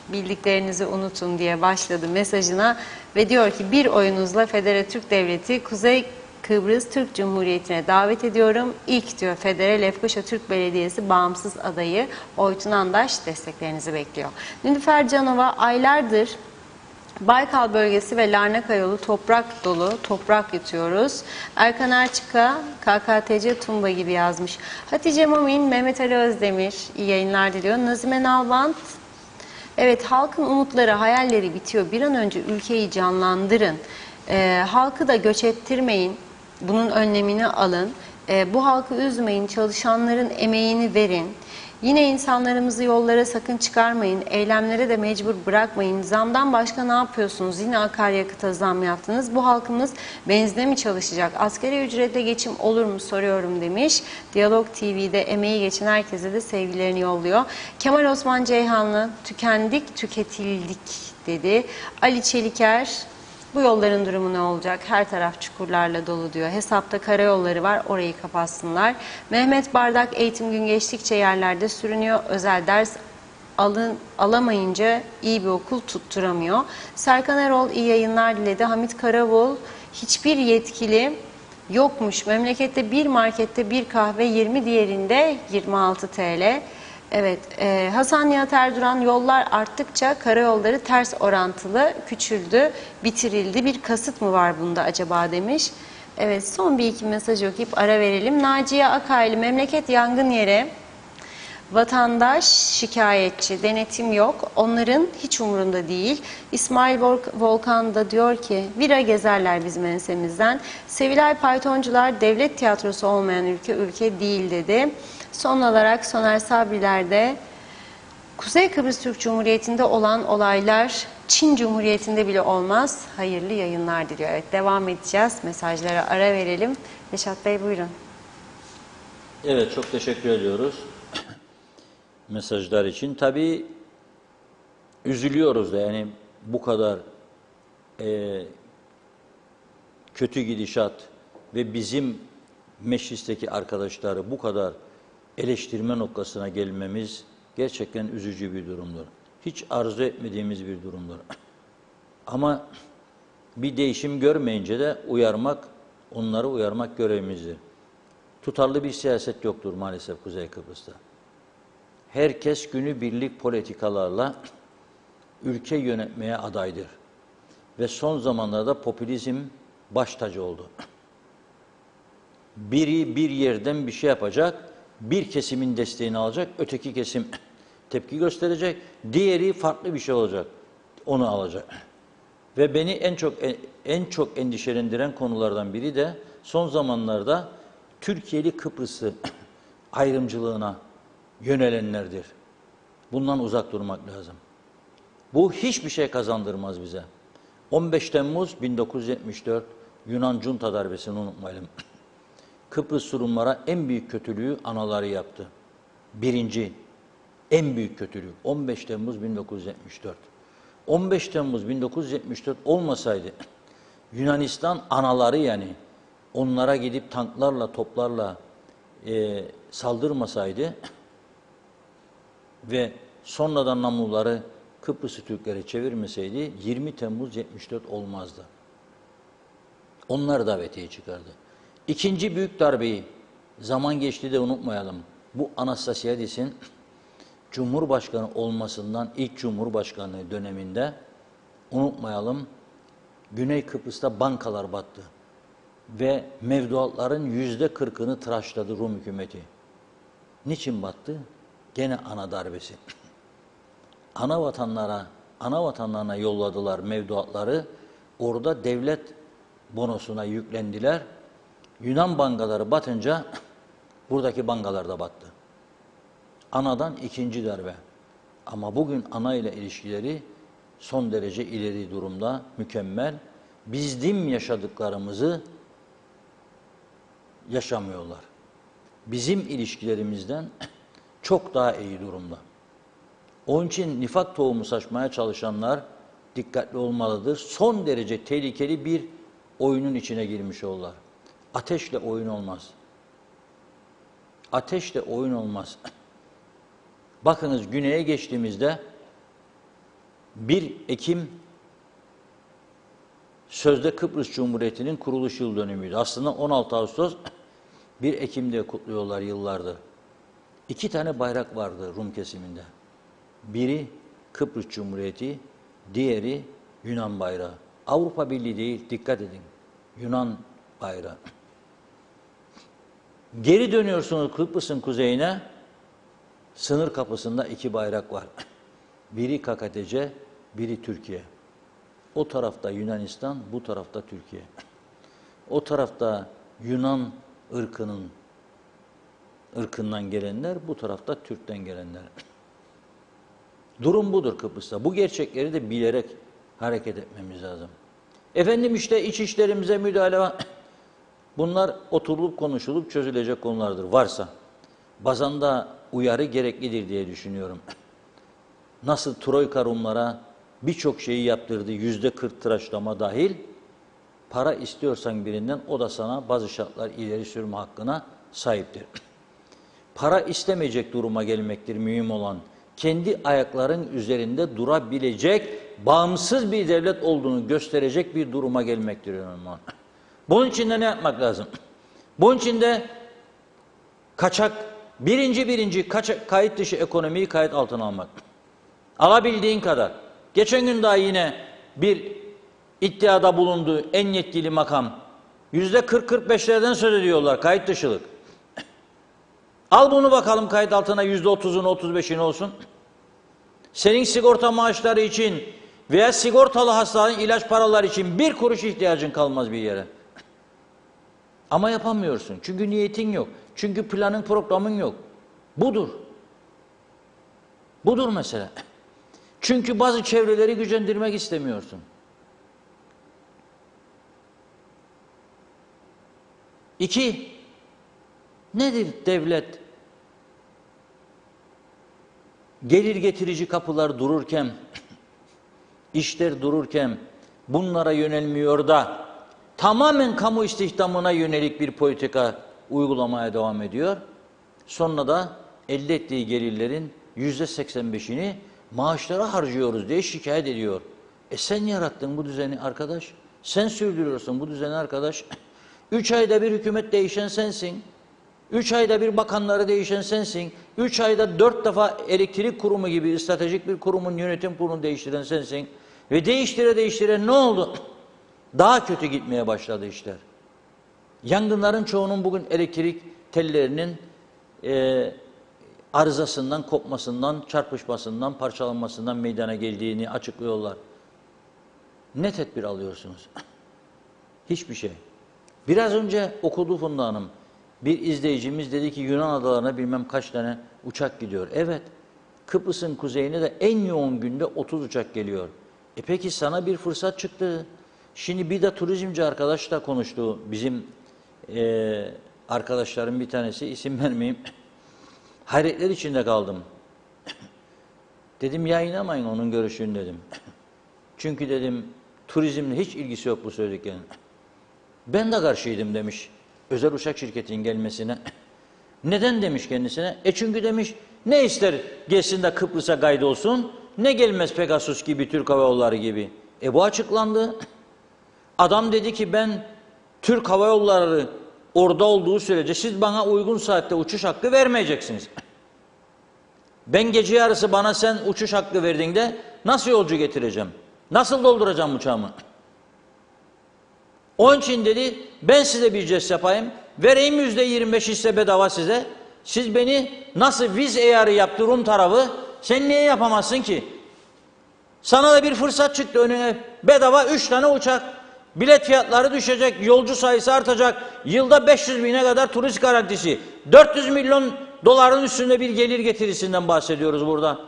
bildiklerinizi unutun diye başladı mesajına ve diyor ki bir oyunuzla Federe Türk Devleti Kuzey Kıbrıs Türk Cumhuriyeti'ne davet ediyorum. İlk diyor Federe Lefkoşa Türk Belediyesi bağımsız adayı Oytun Andaş desteklerinizi bekliyor. Nilüfer Canova, aylardır Baykal bölgesi ve Larnaka yolu toprak dolu, toprak yutuyoruz. Erkan Erçika, KKTC Tumba gibi yazmış. Hatice Mumin, Mehmet Ali Özdemir, iyi yayınlar diliyor. Nazime Nalbant, evet halkın umutları, hayalleri bitiyor. Bir an önce ülkeyi canlandırın. Halkı da göç ettirmeyin. Bunun önlemini alın. Bu halkı üzmeyin. Çalışanların emeğini verin. Yine insanlarımızı yollara sakın çıkarmayın. Eylemlere de mecbur bırakmayın. Zamdan başka ne yapıyorsunuz? Yine akaryakıta zam yaptınız. Bu halkımız benzine mi çalışacak? Asgari ücretle geçim olur mu soruyorum demiş. Diyalog TV'de emeği geçen herkese de sevgilerini yolluyor. Kemal Osman Ceyhanlı, tükendik, tüketildik dedi. Ali Çeliker, bu yolların durumu ne olacak? Her taraf çukurlarla dolu diyor. Hesapta karayolları var, orayı kapatsınlar. Mehmet Bardak, eğitim gün geçtikçe yerlerde sürünüyor. Özel ders alamayınca iyi bir okul tutturamıyor. Serkan Erol iyi yayınlar diledi. Hamit Karavul, hiçbir yetkili yokmuş. Memlekette bir markette bir kahve 20, diğerinde 26 TL. Evet, Hasan Nihat Erduran, yollar arttıkça karayolları ters orantılı küçüldü, bitirildi. Bir kasıt mı var bunda acaba demiş. Evet, son bir iki mesaj okuyup ara verelim. Naciye Akaylı, memleket yangın yeri. Vatandaş şikayetçi, denetim yok. Onların hiç umurunda değil. İsmail Volkan da diyor ki, vira gezerler bizim ensemizden. Sevilay Paytoncular, devlet tiyatrosu olmayan ülke değil dedi. Son olarak Soner Sabriler de Kuzey Kıbrıs Türk Cumhuriyeti'nde olan olaylar Çin Cumhuriyeti'nde bile olmaz. Hayırlı yayınlar diliyor. Evet, devam edeceğiz. Mesajlara ara verelim. Neşat Bey buyurun. Evet, çok teşekkür ediyoruz mesajlar için. Tabii üzülüyoruz da yani bu kadar kötü gidişat ve bizim meclisteki arkadaşları bu kadar eleştirme noktasına gelmemiz gerçekten üzücü bir durumdur. Hiç arzu etmediğimiz bir durumdur. Ama bir değişim görmeyince de onları uyarmak görevimizdir. Tutarlı bir siyaset yoktur maalesef Kuzey Kıbrıs'ta. Herkes günübirlik politikalarla ülke yönetmeye adaydır. Ve son zamanlarda popülizm baş tacı oldu. Biri bir yerden bir şey yapacak, bir kesimin desteğini alacak, öteki kesim tepki gösterecek, diğeri farklı bir şey olacak, onu alacak. Ve beni en çok endişelendiren konulardan biri de son zamanlarda Türkiye'li Kıbrıslı ayrımcılığına yönelenlerdir. Bundan uzak durmak lazım. Bu hiçbir şey kazandırmaz bize. 15 Temmuz 1974 Yunan Junta darbesini unutmayalım. Kıbrıs Rumlara en büyük kötülüğü anaları yaptı. Birinci, en büyük kötülüğü 15 Temmuz 1974. 15 Temmuz 1974 olmasaydı Yunanistan anaları yani onlara gidip tanklarla, toplarla saldırmasaydı ve sonradan namluları Kıbrıs'ı Türklere çevirmeseydi 20 Temmuz 74 olmazdı. Onlar davetiye çıkardı. İkinci büyük darbeyi zaman geçti de unutmayalım. Bu Anastasiadis'in Cumhurbaşkanı olmasından ilk Cumhurbaşkanlığı döneminde unutmayalım Güney Kıbrıs'ta bankalar battı ve mevduatların %40'ını tıraşladı Rum hükümeti. Niçin battı? Gene ana darbesi. Ana vatanlarına yolladılar mevduatları. Orada devlet bonosuna yüklendiler. Yunan bankaları batınca buradaki bankalar da battı. Anadan ikinci darbe. Ama bugün ana ile ilişkileri son derece ileri durumda, mükemmel bizim yaşadıklarımızı yaşamıyorlar. Bizim ilişkilerimizden çok daha iyi durumda. Onun için nifak tohumu saçmaya çalışanlar dikkatli olmalıdır. Son derece tehlikeli bir oyunun içine girmiş olurlar. Ateşle oyun olmaz. Ateşle oyun olmaz. Bakınız güneye geçtiğimizde 1 Ekim sözde Kıbrıs Cumhuriyeti'nin kuruluş yıl dönümüydü. Aslında 16 Ağustos 1 Ekim'de kutluyorlar yıllardır. 2 tane bayrak vardı Rum kesiminde. Biri Kıbrıs Cumhuriyeti, diğeri Yunan bayrağı. Avrupa Birliği değil, dikkat edin. Yunan bayrağı. Geri dönüyorsunuz Kıbrıs'ın kuzeyine, sınır kapısında 2 bayrak var. Biri KKTC, biri Türkiye. O tarafta Yunanistan, bu tarafta Türkiye. O tarafta Yunan ırkından gelenler, bu tarafta Türk'ten gelenler. Durum budur Kıbrıs'ta. Bu gerçekleri de bilerek hareket etmemiz lazım. Efendim işte iç işlerimize müdahale var. Bunlar oturulup konuşulup çözülecek konulardır. Varsa. Bazanda uyarı gereklidir diye düşünüyorum. Nasıl Troika Rumlara birçok şeyi yaptırdı, %40 tıraşlama dahil, para istiyorsan birinden o da sana bazı şartlar ileri sürme hakkına sahiptir. Para istemeyecek duruma gelmektir mühim olan. Kendi ayakların üzerinde durabilecek, bağımsız bir devlet olduğunu gösterecek bir duruma gelmektir önemli olan. Bunun için de ne yapmak lazım? Bunun için de kayıt dışı ekonomiyi kayıt altına almak. Alabildiğin kadar. Geçen gün daha yine bir iddiada bulundu en yetkili makam. %40-45'lerden söz ediyorlar kayıt dışılık. Al bunu bakalım kayıt altına %30'un 35'in olsun. Senin sigorta maaşları için veya sigortalı hastaların ilaç paraları için 1 kuruş ihtiyacın kalmaz bir yere. Ama yapamıyorsun. Çünkü niyetin yok. Çünkü planın programın yok. Budur. Budur mesele. Çünkü bazı çevreleri gücendirmek istemiyorsun. 2. Nedir devlet? Gelir getirici kapılar dururken, işler dururken bunlara yönelmiyor da tamamen kamu istihdamına yönelik bir politika uygulamaya devam ediyor. Sonra da elde ettiği gelirlerin %85'ini maaşlara harcıyoruz diye şikayet ediyor. Sen yarattın bu düzeni arkadaş. Sen sürdürüyorsun bu düzeni arkadaş. 3 ayda bir hükümet değişen sensin. 3 ayda bir bakanları değişen sensin. 3 ayda 4 defa elektrik kurumu gibi stratejik bir kurumun yönetim kurulunu değiştiren sensin. Ve değiştire ne oldu? Daha kötü gitmeye başladı işler. Yangınların çoğunun bugün elektrik tellerinin arızasından, kopmasından, çarpışmasından, parçalanmasından meydana geldiğini açıklıyorlar. Ne tedbir alıyorsunuz? Hiçbir şey. Biraz önce okudu Funda Hanım. Bir izleyicimiz dedi ki Yunan adalarına bilmem kaç tane uçak gidiyor. Evet. Kıbrıs'ın kuzeyine de en yoğun günde 30 uçak geliyor. Peki sana bir fırsat çıktı. Şimdi bir de turizmci arkadaşla konuştu. Bizim arkadaşlarım bir tanesi, isim vermeyeyim. Hayretler içinde kaldım. Dedim yayınlamayın onun görüşünü dedim. Çünkü dedim turizmle hiç ilgisi yok bu söylediklerinin. Ben de karşıydım demiş özel uçak şirketinin gelmesine. Neden demiş kendisine? Çünkü demiş ne ister gelsin de Kıbrıs'a kaydolsun, ne gelmez Pegasus gibi, Türk Hava Yolları gibi. Bu açıklandı. Adam dedi ki ben Türk Hava Yolları orada olduğu sürece siz bana uygun saatte uçuş hakkı vermeyeceksiniz. Ben gece yarısı bana sen uçuş hakkı verdiğinde nasıl yolcu getireceğim? Nasıl dolduracağım uçağımı? Onun için dedi ben size bir jest yapayım. Vereyim %25 hisse bedava size. Siz beni nasıl viz eyarı yaptı Rum tarafı, sen niye yapamazsın ki? Sana da bir fırsat çıktı önüne. Bedava 3 tane uçak. Bilet fiyatları düşecek, yolcu sayısı artacak. Yılda 500 bine kadar turist garantisi. 400 milyon doların üstünde bir gelir getirisinden bahsediyoruz burada.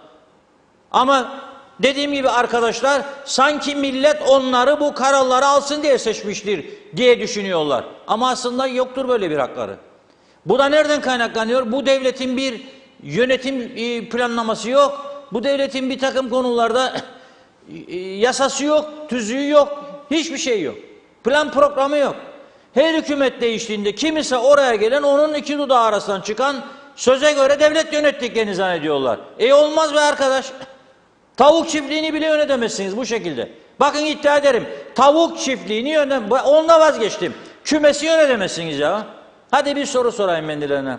Ama dediğim gibi arkadaşlar, sanki millet onları bu kararları alsın diye seçmiştir diye düşünüyorlar. Ama aslında yoktur böyle bir hakları. Bu da nereden kaynaklanıyor? Bu devletin bir yönetim planlaması yok. Bu devletin bir takım konularda yasası yok, tüzüğü yok, hiçbir şey yok. Plan programı yok. Her hükümet değiştiğinde kimse oraya gelen onun iki dudağı arasından çıkan söze göre devlet yönettiklerini zannediyorlar. Olmaz be arkadaş. Tavuk çiftliğini bile yönetemezsiniz bu şekilde. Bakın iddia ederim. Tavuk çiftliğini onunla vazgeçtim. Kümesi yönetemezsiniz ya. Hadi bir soru sorayım kendilerine.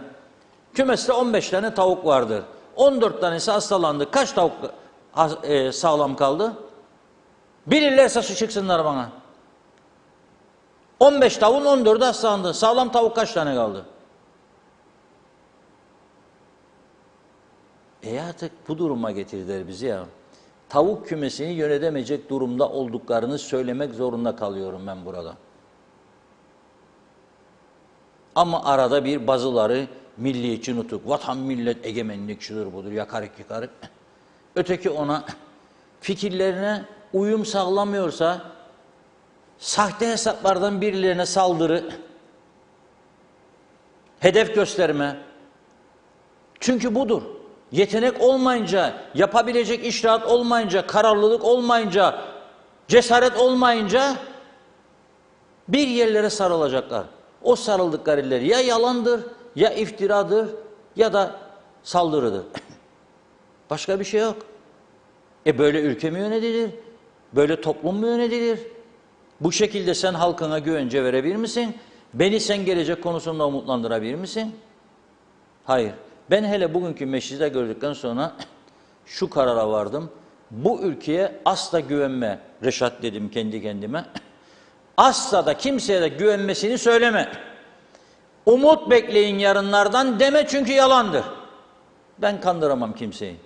Kümeste 15 tane tavuk vardır. 14 tanesi hastalandı. Kaç tavuk sağlam kaldı? Bilirlerse su çıksınlar bana. 15 tavuğun 14'ü hastalandı. Sağlam tavuk kaç tane kaldı? Artık bu duruma getirdiler bizi ya. Tavuk kümesini yönetemeyecek durumda olduklarını söylemek zorunda kalıyorum ben burada. Ama arada bir bazıları milliyetçi nutuk, vatan millet egemenlik şudur budur, yakarık yıkarık. Öteki ona fikirlerine uyum sağlamıyorsa sahte hesaplardan birilerine saldırı, hedef gösterme. Çünkü budur. Yetenek olmayınca, yapabilecek iştihat olmayınca, kararlılık olmayınca, cesaret olmayınca bir yerlere sarılacaklar. O sarıldıkları yerler ya yalandır, ya iftiradır, ya da saldırıdır. Başka bir şey yok. Böyle ülke mi yönetilir? Böyle toplum mu yönetilir? Bu şekilde sen halkına güvence verebilir misin? Beni sen gelecek konusunda umutlandırabilir misin? Hayır. Ben hele bugünkü mecliste gördükten sonra şu karara vardım. Bu ülkeye asla güvenme. Reşat dedim kendi kendime. Asla da kimseye de güvenmesini söyleme. Umut bekleyin yarınlardan deme çünkü yalandır. Ben kandıramam kimseyi.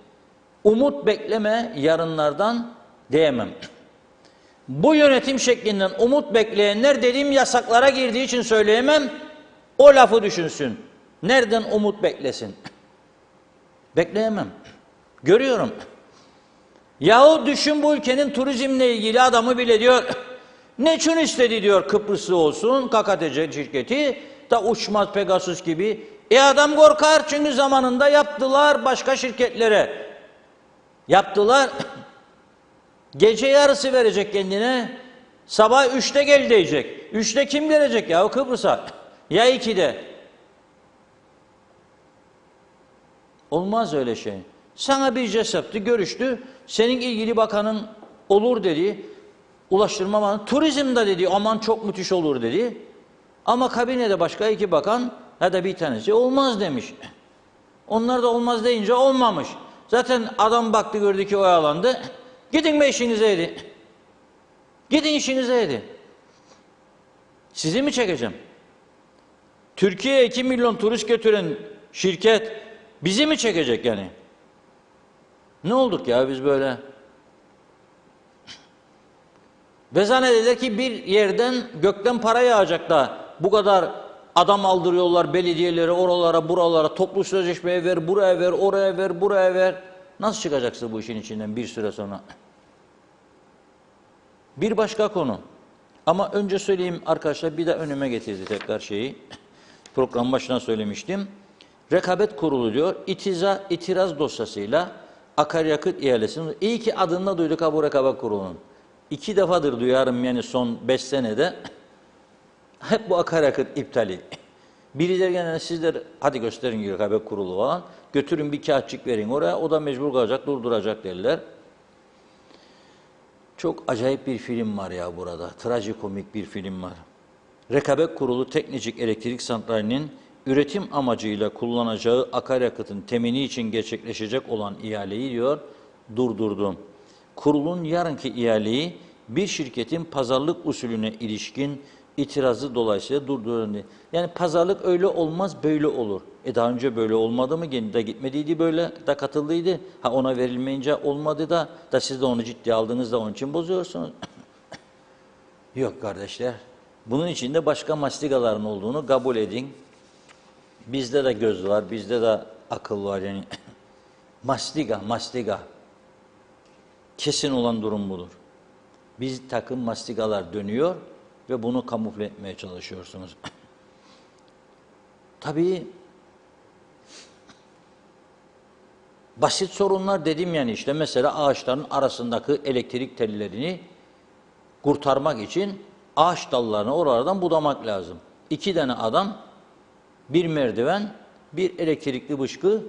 Umut bekleme yarınlardan diyemem. Bu yönetim şeklinden umut bekleyenler dediğim yasaklara girdiği için söyleyemem. O lafı düşünsün. Nereden umut beklesin? Bekleyemem. Görüyorum. Yahu düşün bu ülkenin turizmle ilgili adamı bile diyor. Ne için istedi diyor Kıbrıslı olsun KKTC şirketi da uçmaz Pegasus gibi. Adam korkar çünkü zamanında yaptılar başka şirketlere. Yaptılar. Gece yarısı verecek kendine. Sabah 3'te gel diyecek. 3'te kim gelecek ya Kıbrıs'a? Ya 2'de. Olmaz öyle şey. Sana bir yaptı, görüştü. Senin ilgili bakanın olur dedi. Ulaştırma Bakanı, turizmde dedi aman çok müthiş olur dedi. Ama kabinede başka 2 bakan ya da bir tanesi olmaz demiş. Onlar da olmaz deyince olmamış. Zaten adam baktı gördü ki oyalandı. Gidin be işinize dedi. Gidin işinize dedi. Sizi mi çekeceğim? Türkiye'ye 2 milyon turist götüren şirket bizi mi çekecek yani? Ne olduk ya biz böyle? Ve zannederler ki bir yerden gökten para yağacak da bu kadar adam aldırıyorlar belediyelere, oralara, buralara, toplu sözleşmeye ver, buraya ver, oraya ver, buraya ver. Nasıl çıkacaksın bu işin içinden bir süre sonra? Bir başka konu. Ama önce söyleyeyim arkadaşlar, bir de önüme getirdi tekrar şeyi. Program başına söylemiştim. Rekabet Kurulu diyor, itiraz dosyasıyla akaryakıt ihalesini, iyi ki adını duyduk ha bu Rekabet Kurulu'nun. 2 defadır duyarım yani son 5 senede. Hep bu akaryakıt iptali. Birileri gene sizler hadi gösterin Rekabet Kurulu falan. Götürün bir kağıtçık verin oraya, o da mecbur kalacak, durduracak derler. Çok acayip bir film var ya burada. Trajikomik bir film var. Rekabet Kurulu Teknicik Elektrik Santrali'nin üretim amacıyla kullanacağı akaryakıtın temini için gerçekleşecek olan ihaleyi diyor, durdurdum. Kurulun yarınki ihaleyi bir şirketin pazarlık usulüne ilişkin itirazı dolayısıyla durduruldu. Yani pazarlık öyle olmaz, böyle olur. Daha önce böyle olmadı mı? Kendi de gitmediydi, böyle de katıldıydı. Ha ona verilmeyince olmadı da siz de onu ciddiye aldığınızda onun için bozuyorsunuz. Yok kardeşler. Bunun içinde başka mastigaların olduğunu kabul edin. Bizde de göz var, bizde de akıl var yani. Mastiga. Kesin olan durum budur. Bir takım mastikalar dönüyor ve bunu kamufle etmeye çalışıyorsunuz. Tabii basit sorunlar dedim, yani işte mesela ağaçların arasındaki elektrik tellerini kurtarmak için ağaç dallarını oralardan budamak lazım. 2 tane adam, bir merdiven, bir elektrikli bıçkı,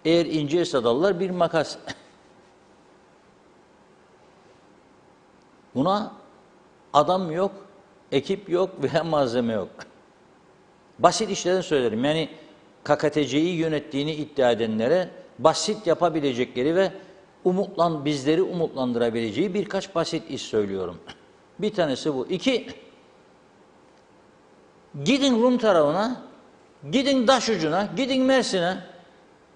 eğer inceyse dallar bir makas. Buna adam yok, ekip yok veya malzeme yok. Basit işlerden söylerim. Yani KKTC'yi yönettiğini iddia edenlere basit yapabilecekleri ve bizleri umutlandırabileceği birkaç basit iş söylüyorum. Bir tanesi bu. 2, gidin Rum tarafına, gidin Daşucu'na, gidin Mersin'e,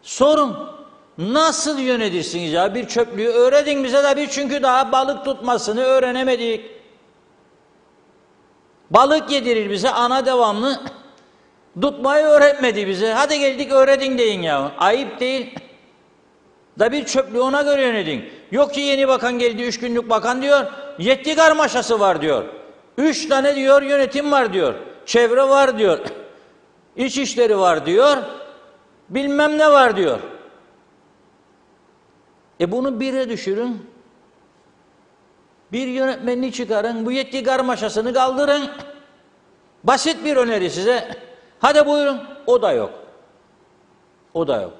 sorun. Nasıl yönetirsiniz ya bir çöplüğü? Öğretin bize de, çünkü daha balık tutmasını öğrenemedik. Balık yedirir bize, ana devamlı tutmayı öğretmedi bize. Hadi geldik öğretin deyin ya. Ayıp değil. Da bir çöplüğü ona göre yönetin. Yok ki yeni bakan geldi, 3 günlük bakan diyor. Yetki karmaşası var diyor. 3 tane diyor yönetim var diyor. Çevre var diyor. İçişleri var diyor. Bilmem ne var diyor. Bunu 1'e düşürün. Bir yönetmenini çıkarın. Bu yetki karmaşasını kaldırın. Basit bir öneri size. Hadi buyurun. O da yok. O da yok.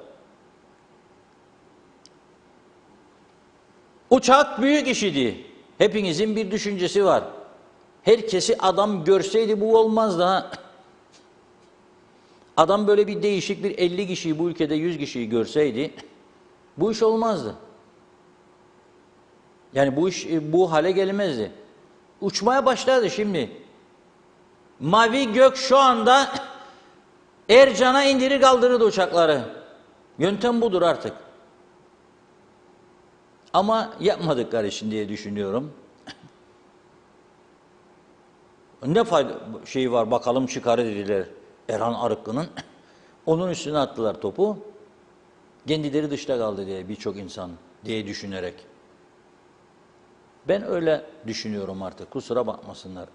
Uçak büyük işidi. Hepinizin bir düşüncesi var. Herkesi adam görseydi bu olmazdı ha. Adam böyle bir değişik bir 50 kişiyi bu ülkede 100 kişiyi görseydi bu iş olmazdı. Yani bu iş bu hale gelmezdi. Uçmaya başladı şimdi. Mavi gök şu anda Ercan'a indirir kaldırırdı uçakları. Yöntem budur artık. Ama yapmadıkları için diye düşünüyorum. Ne fayda şeyi var bakalım çıkarı dediler Erhan Arıklı'nın. Onun üstüne attılar topu. Kendileri dışta kaldı diye birçok insan diye düşünerek. Ben öyle düşünüyorum artık. Kusura bakmasınlar.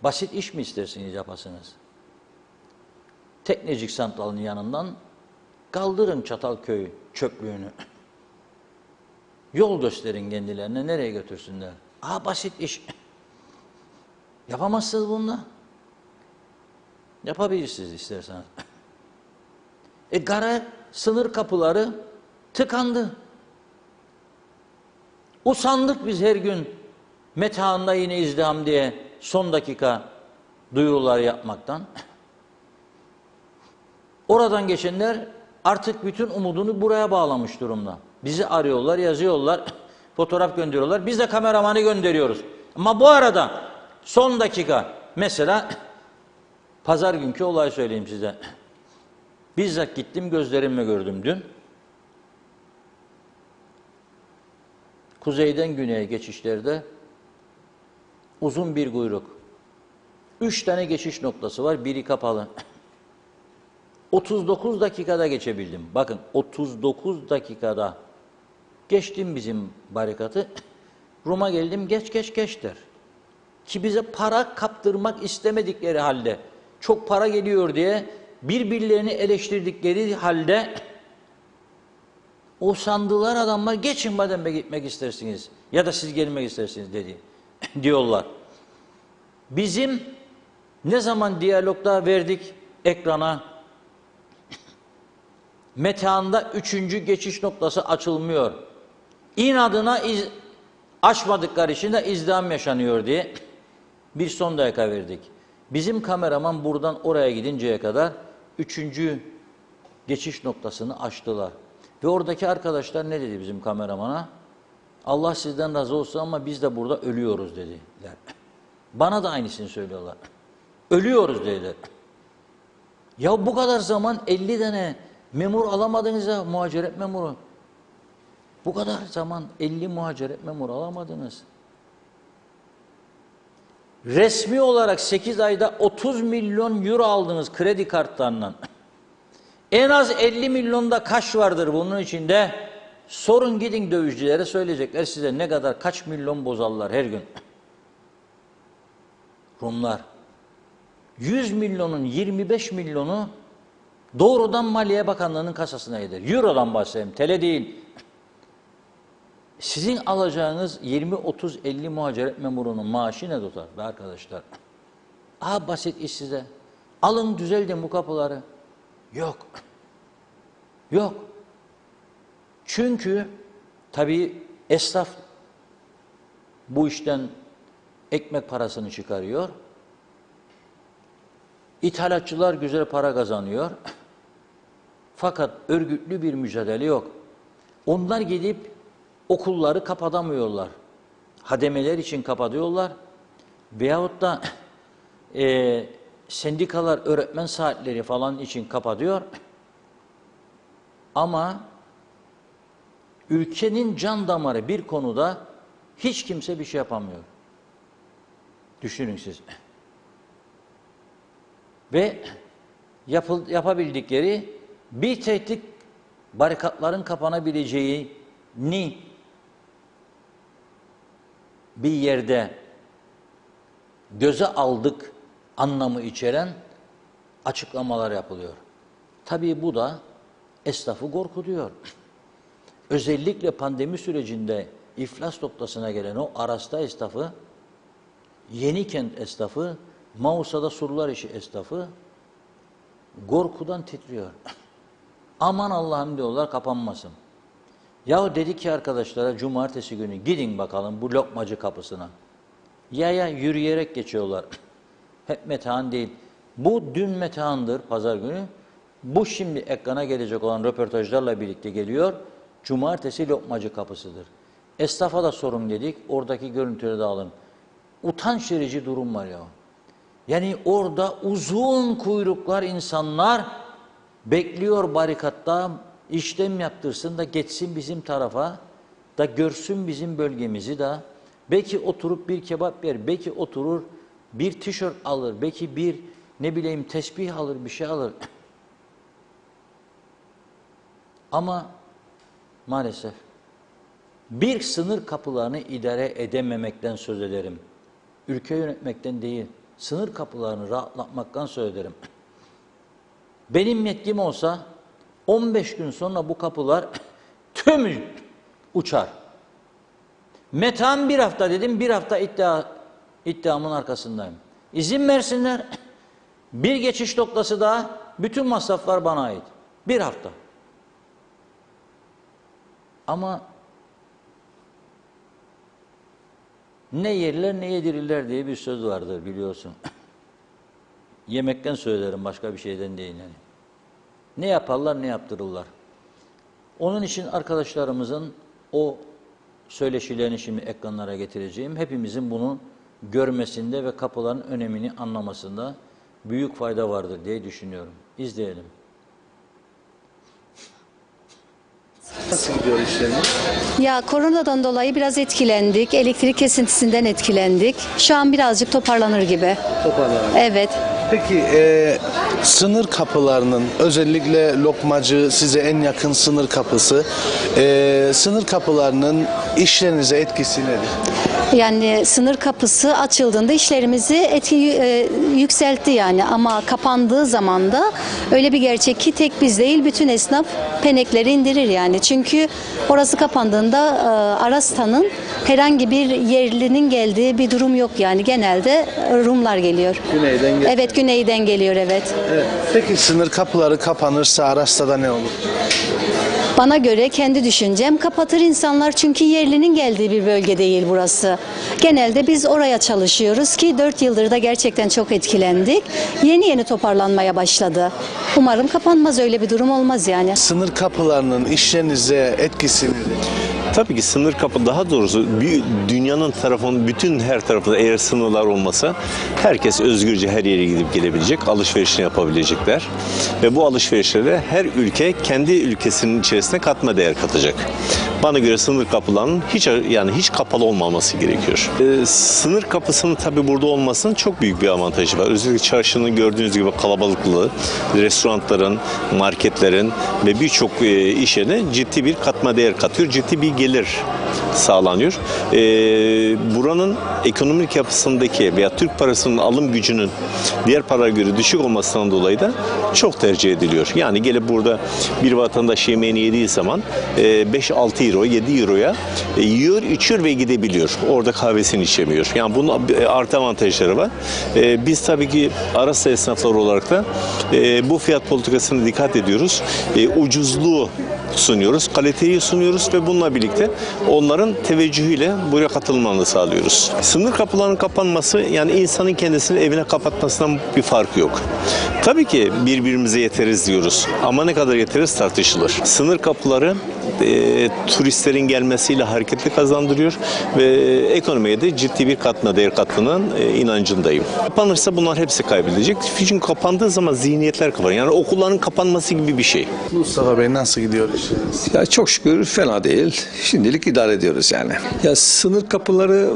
Basit iş mi istersiniz yapasınız? Teknecik santralının yanından kaldırın Çatalköy çöplüğünü. Yol gösterin kendilerine, nereye götürsünler. Basit iş. Yapamazsınız bununla. Yapabilirsiniz isterseniz. Gara sınır kapıları tıkandı. Usandık biz her gün Metehan'da yine izdiham diye son dakika duyurular yapmaktan. Oradan geçenler artık bütün umudunu buraya bağlamış durumda. Bizi arıyorlar, yazıyorlar, fotoğraf gönderiyorlar. Biz de kameramanı gönderiyoruz. Ama bu arada son dakika mesela pazar günkü olay söyleyeyim size. Bizzat gittim, gözlerimle gördüm dün. Kuzeyden güneye geçişlerde uzun bir kuyruk. 3 tane geçiş noktası var, biri kapalı. 39 dakikada geçebildim. Bakın 39 dakikada geçtim bizim barikatı. Rum'a geldim, geç der. Ki bize para kaptırmak istemedikleri halde, çok para geliyor diye birbirlerini eleştirdikleri halde o sandılar adamlar, geçin madem gitmek istersiniz ya da siz gelmek istersiniz dedi diyorlar. Bizim ne zaman diyalogda verdik ekrana, Metehan'da 3. geçiş noktası açılmıyor. İnadına açmadıkları için de izdiham yaşanıyor diye bir son dakika verdik. Bizim kameraman buradan oraya gidinceye kadar 3. geçiş noktasını açtılar. Ve oradaki arkadaşlar ne dedi bizim kameramana? Allah sizden razı olsun ama biz de burada ölüyoruz dediler. Bana da aynısını söylüyorlar. Ölüyoruz dediler. Ya bu kadar zaman 50 tane memur alamadınız ya, muhaciret memuru. Bu kadar zaman 50 muhaciret memuru alamadınız. Resmi olarak 8 ayda 30 milyon euro aldınız kredi kartlarından. En az 50 milyonda kaş vardır bunun içinde. Sorun gidin dövizcilere, söyleyecekler size ne kadar, kaç milyon bozarlar her gün. Rumlar. 100 milyonun 25 milyonu doğrudan Maliye Bakanlığı'nın kasasına gider. Euro'dan bahsedeyim, TL değil. Sizin alacağınız 20, 30, 50 muhaciret memurunun maaşı ne tutar be arkadaşlar? Basit iş size. Alın düzeldin bu kapıları. Yok. Yok. Çünkü tabii esnaf bu işten ekmek parasını çıkarıyor. İthalatçılar güzel para kazanıyor. Fakat örgütlü bir mücadele yok. Onlar gidip okulları kapatamıyorlar. Hademeler için kapatıyorlar. Veyahut da sendikalar öğretmen saatleri falan için kapatıyor. Ama ülkenin can damarı bir konuda hiç kimse bir şey yapamıyor. Düşünün siz. Ve yapabildikleri bir tehdit, barikatların kapanabileceğini bir yerde göze aldık anlamı içeren açıklamalar yapılıyor. Tabii bu da esnafı korkutuyor. Özellikle pandemi sürecinde iflas noktasına gelen o Aras'ta esnafı, Yenikent esnafı, Mausa'da Surlar işi esnafı korkudan titriyor. Aman Allah'ım diyorlar, kapanmasın. Yahu dedi ki arkadaşlara, cumartesi günü gidin bakalım bu lokmacı kapısına. Ya yürüyerek geçiyorlar. Hep metehan değil. Bu dün metehandır pazar günü. Bu şimdi ekrana gelecek olan röportajlarla birlikte geliyor. Cumartesi lokmacı kapısıdır. Esnafa da sorun dedik. Oradaki görüntüleri de alın. Utanç verici durum var ya. Yani orada uzun kuyruklar, insanlar bekliyor barikatta, işlem yaptırsın da geçsin bizim tarafa, da görsün bizim bölgemizi de. Belki oturup bir kebap yer, belki oturur bir tişört alır, belki bir ne bileyim tesbih alır, bir şey alır. Ama maalesef bir sınır kapılarını idare edememekten söz ederim. Ülke yönetmekten değil, sınır kapılarını rahatlatmaktan söz ederim. Benim yetkim olsa 15 gün sonra bu kapılar tümü uçar. Metehan bir hafta dedim, bir hafta iddiamın arkasındayım. İzin versinler, bir geçiş noktası daha, bütün masraflar bana ait. Bir hafta. Ama ne yerler ne yedirirler diye bir söz vardır biliyorsun. Yemekten söylerim, başka bir şeyden değil yani. Ne yaparlar ne yaptırırlar. Onun için arkadaşlarımızın o söyleşilerini şimdi ekranlara getireceğim. Hepimizin bunu görmesinde ve kapıların önemini anlamasında büyük fayda vardır diye düşünüyorum. İzleyelim. Nasıl gidiyor işleriniz? Ya koronadan dolayı biraz etkilendik. Elektrik kesintisinden etkilendik. Şu an birazcık toparlanır gibi. Toparlanın. Evet. Peki sınır kapılarının, özellikle lokmacı size en yakın sınır kapısı, sınır kapılarının işlerinize etkisi nedir? Yani sınır kapısı açıldığında işlerimizi yükseltti yani, ama kapandığı zaman da öyle bir gerçek ki tek biz değil bütün esnaf penekleri indirir yani. Çünkü orası kapandığında Aras'tanın herhangi bir yerlinin geldiği bir durum yok yani. Genelde Rumlar geliyor. Güneyden geliyor. Evet, güneyden geliyor, evet. Evet. Peki sınır kapıları kapanırsa Aras'ta ne olur? Bana göre, kendi düşüncem, kapatır insanlar, çünkü yerlinin geldiği bir bölge değil burası. Genelde biz oraya çalışıyoruz ki 4 yıldır da gerçekten çok etkilendik. Yeni yeni toparlanmaya başladı. Umarım kapanmaz, öyle bir durum olmaz yani. Sınır kapılarının işlerinize etkisi nedir? Tabii ki sınır kapı, daha doğrusu dünyanın tarafının bütün her tarafında eğer sınırlar olmasa herkes özgürce her yere gidip gelebilecek, alışverişini yapabilecekler. Ve bu alışverişlere her ülke kendi ülkesinin içerisine katma değer katacak. Bana göre sınır kapılarının hiç kapalı olmaması gerekiyor. Sınır kapısının tabii burada olmasının çok büyük bir avantajı var. Özellikle çarşının gördüğünüz gibi kalabalıklığı, restoranların, marketlerin ve birçok iş yerine ciddi bir katma değer katıyor. Ciddi bir gelir sağlanıyor. Buranın ekonomik yapısındaki veya Türk parasının alım gücünün diğer paralara göre düşük olmasından dolayı da çok tercih ediliyor. Yani gelip burada bir vatandaş yemeğini yediği zaman 5-6 euro, 7 euroya yiyor, içiyor ve gidebiliyor. Orada kahvesini içemiyor. Yani bunun artı avantajları var. Biz tabii ki arasa esnafları olarak da bu fiyat politikasına dikkat ediyoruz. Ucuzluğu sunuyoruz, kaliteyi sunuyoruz ve bununla birlikte onların teveccühüyle buraya katılmalarını sağlıyoruz. Sınır kapılarının kapanması, yani insanın kendisini evine kapatmasından bir fark yok. Tabii ki birbirimize yeteriz diyoruz ama ne kadar yeteriz tartışılır. Sınır kapıları turistlerin gelmesiyle hareketli kazandırıyor ve ekonomiye de ciddi bir katma değer kattığının inancındayım. Kapanırsa bunlar hepsi kaybedecek. Çünkü kapandığı zaman zihniyetler kapanır. Yani okulların kapanması gibi bir şey. Mustafa Bey, nasıl gidiyor işiniz? Ya çok şükür fena değil. Şimdilik idare ediyoruz yani. Ya sınır kapıları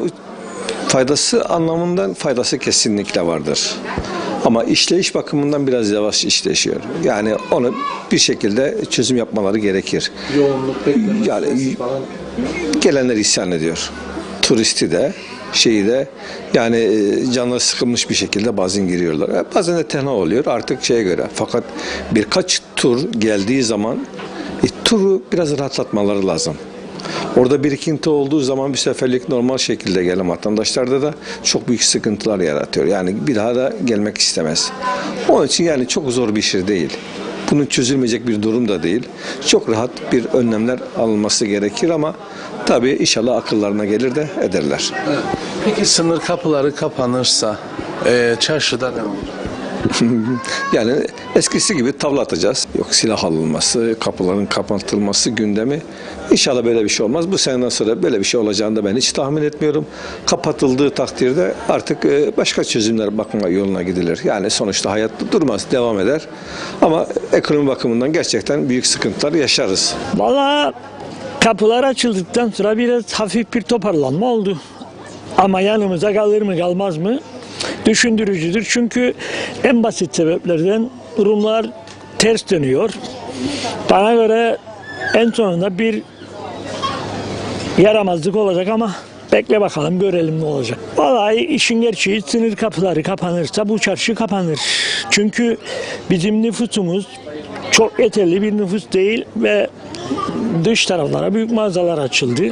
faydası anlamından faydası kesinlikle vardır. Ama işleyiş bakımından biraz yavaş işleşiyor. Yani onu bir şekilde çözüm yapmaları gerekir. Yoğunluk beklemesi Yani falan. gelenler isyan ediyor. Turisti de şeyi de yani canları sıkılmış bir şekilde bazen giriyorlar. Bazen de tenha oluyor artık şeye göre. Fakat birkaç tur geldiği zaman turu biraz rahatlatmaları lazım. Orada birikinti olduğu zaman bir seferlik normal şekilde gelen vatandaşlarda da çok büyük sıkıntılar yaratıyor. Yani bir daha da gelmek istemez. Onun için yani çok zor bir şey değil. Bunun çözülmeyecek bir durum da değil. Çok rahat bir önlemler alınması gerekir ama tabii inşallah akıllarına gelir de ederler. Peki sınır kapıları kapanırsa çarşıda ne olur? Yani eskisi gibi tavla atacağız. Yok silah alınması, kapıların kapatılması gündemi. İnşallah böyle bir şey olmaz. Bu seneden sonra böyle bir şey olacağını da ben hiç tahmin etmiyorum. Kapatıldığı takdirde artık başka çözümler bakma yoluna gidilir. Yani sonuçta hayat durmaz, devam eder. Ama ekonomi bakımından gerçekten büyük sıkıntılar yaşarız. Vallahi kapılar açıldıktan sonra biraz hafif bir toparlanma oldu. Ama yanımıza kalır mı kalmaz mı düşündürücüdür. Çünkü en basit sebeplerden durumlar ters dönüyor. Bana göre en sonunda bir yaramazlık olacak ama bekle bakalım görelim ne olacak. Vallahi işin gerçeği sınır kapıları kapanırsa bu çarşı kapanır. Çünkü bizim nüfusumuz çok yeterli bir nüfus değil ve dış taraflara büyük mağazalar açıldı.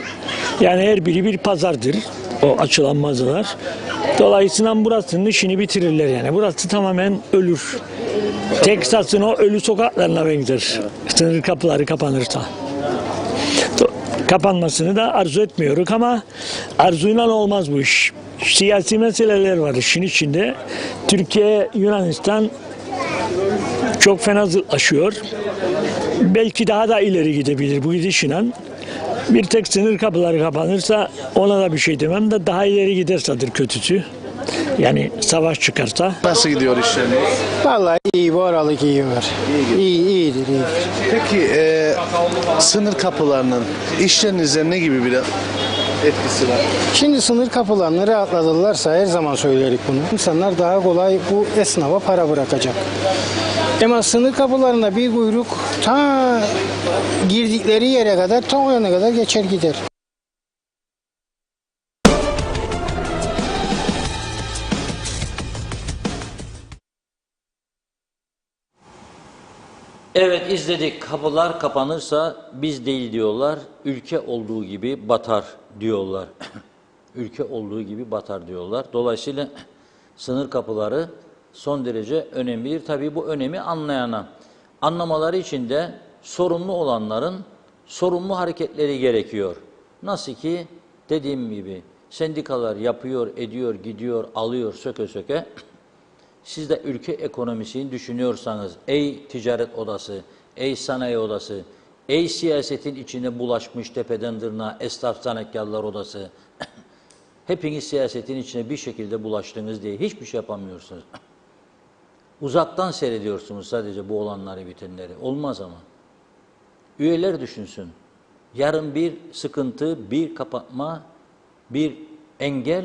Yani her biri bir pazardır o açılan mağazalar. Dolayısıyla burasının işini bitirirler yani. Burası tamamen ölür. Teksas'ın o ölü sokaklarına benzer. Sınır kapıları kapanırsa. Kapanmasını da arzu etmiyoruz ama arzuyla olmaz bu iş. Siyasi meseleler var işin içinde. Türkiye, Yunanistan çok fena zıtlaşıyor. Belki daha da ileri gidebilir bu gidişle. Bir tek sınır kapıları kapanırsa ona da bir şey demem de daha ileri gidersedir kötüsü. Yani savaş çıkarsa. Nasıl gidiyor işleriniz? Vallahi iyi, bu aralık iyi var. İyidir. Peki sınır kapılarının işlerinize ne gibi bir etkisi var? Şimdi sınır kapılarını rahatlatırlarsa her zaman söylerik bunu. İnsanlar daha kolay bu esnafa para bırakacak. Ama sınır kapılarında bir kuyruk ta girdikleri yere kadar, ta o yana kadar geçer gider. Evet, izledik. Kapılar kapanırsa biz değil diyorlar. Ülke olduğu gibi batar diyorlar. Ülke olduğu gibi batar diyorlar. Dolayısıyla sınır kapıları son derece önemlidir. Tabii bu önemi anlamaları için de sorumlu olanların sorumlu hareketleri gerekiyor. Nasıl ki dediğim gibi sendikalar yapıyor, ediyor, gidiyor, alıyor söke söke. Siz de ülke ekonomisini düşünüyorsanız, ey ticaret odası, ey sanayi odası, Ey siyasetin içine bulaşmış tepeden tırnağa esnaf zanetkarlar odası. Hepiniz siyasetin içine bir şekilde bulaştınız diye hiçbir şey yapamıyorsunuz. Uzaktan seyrediyorsunuz sadece bu olanları bitenleri. Olmaz ama. Üyeler düşünsün. Yarın bir sıkıntı, bir kapatma, bir engel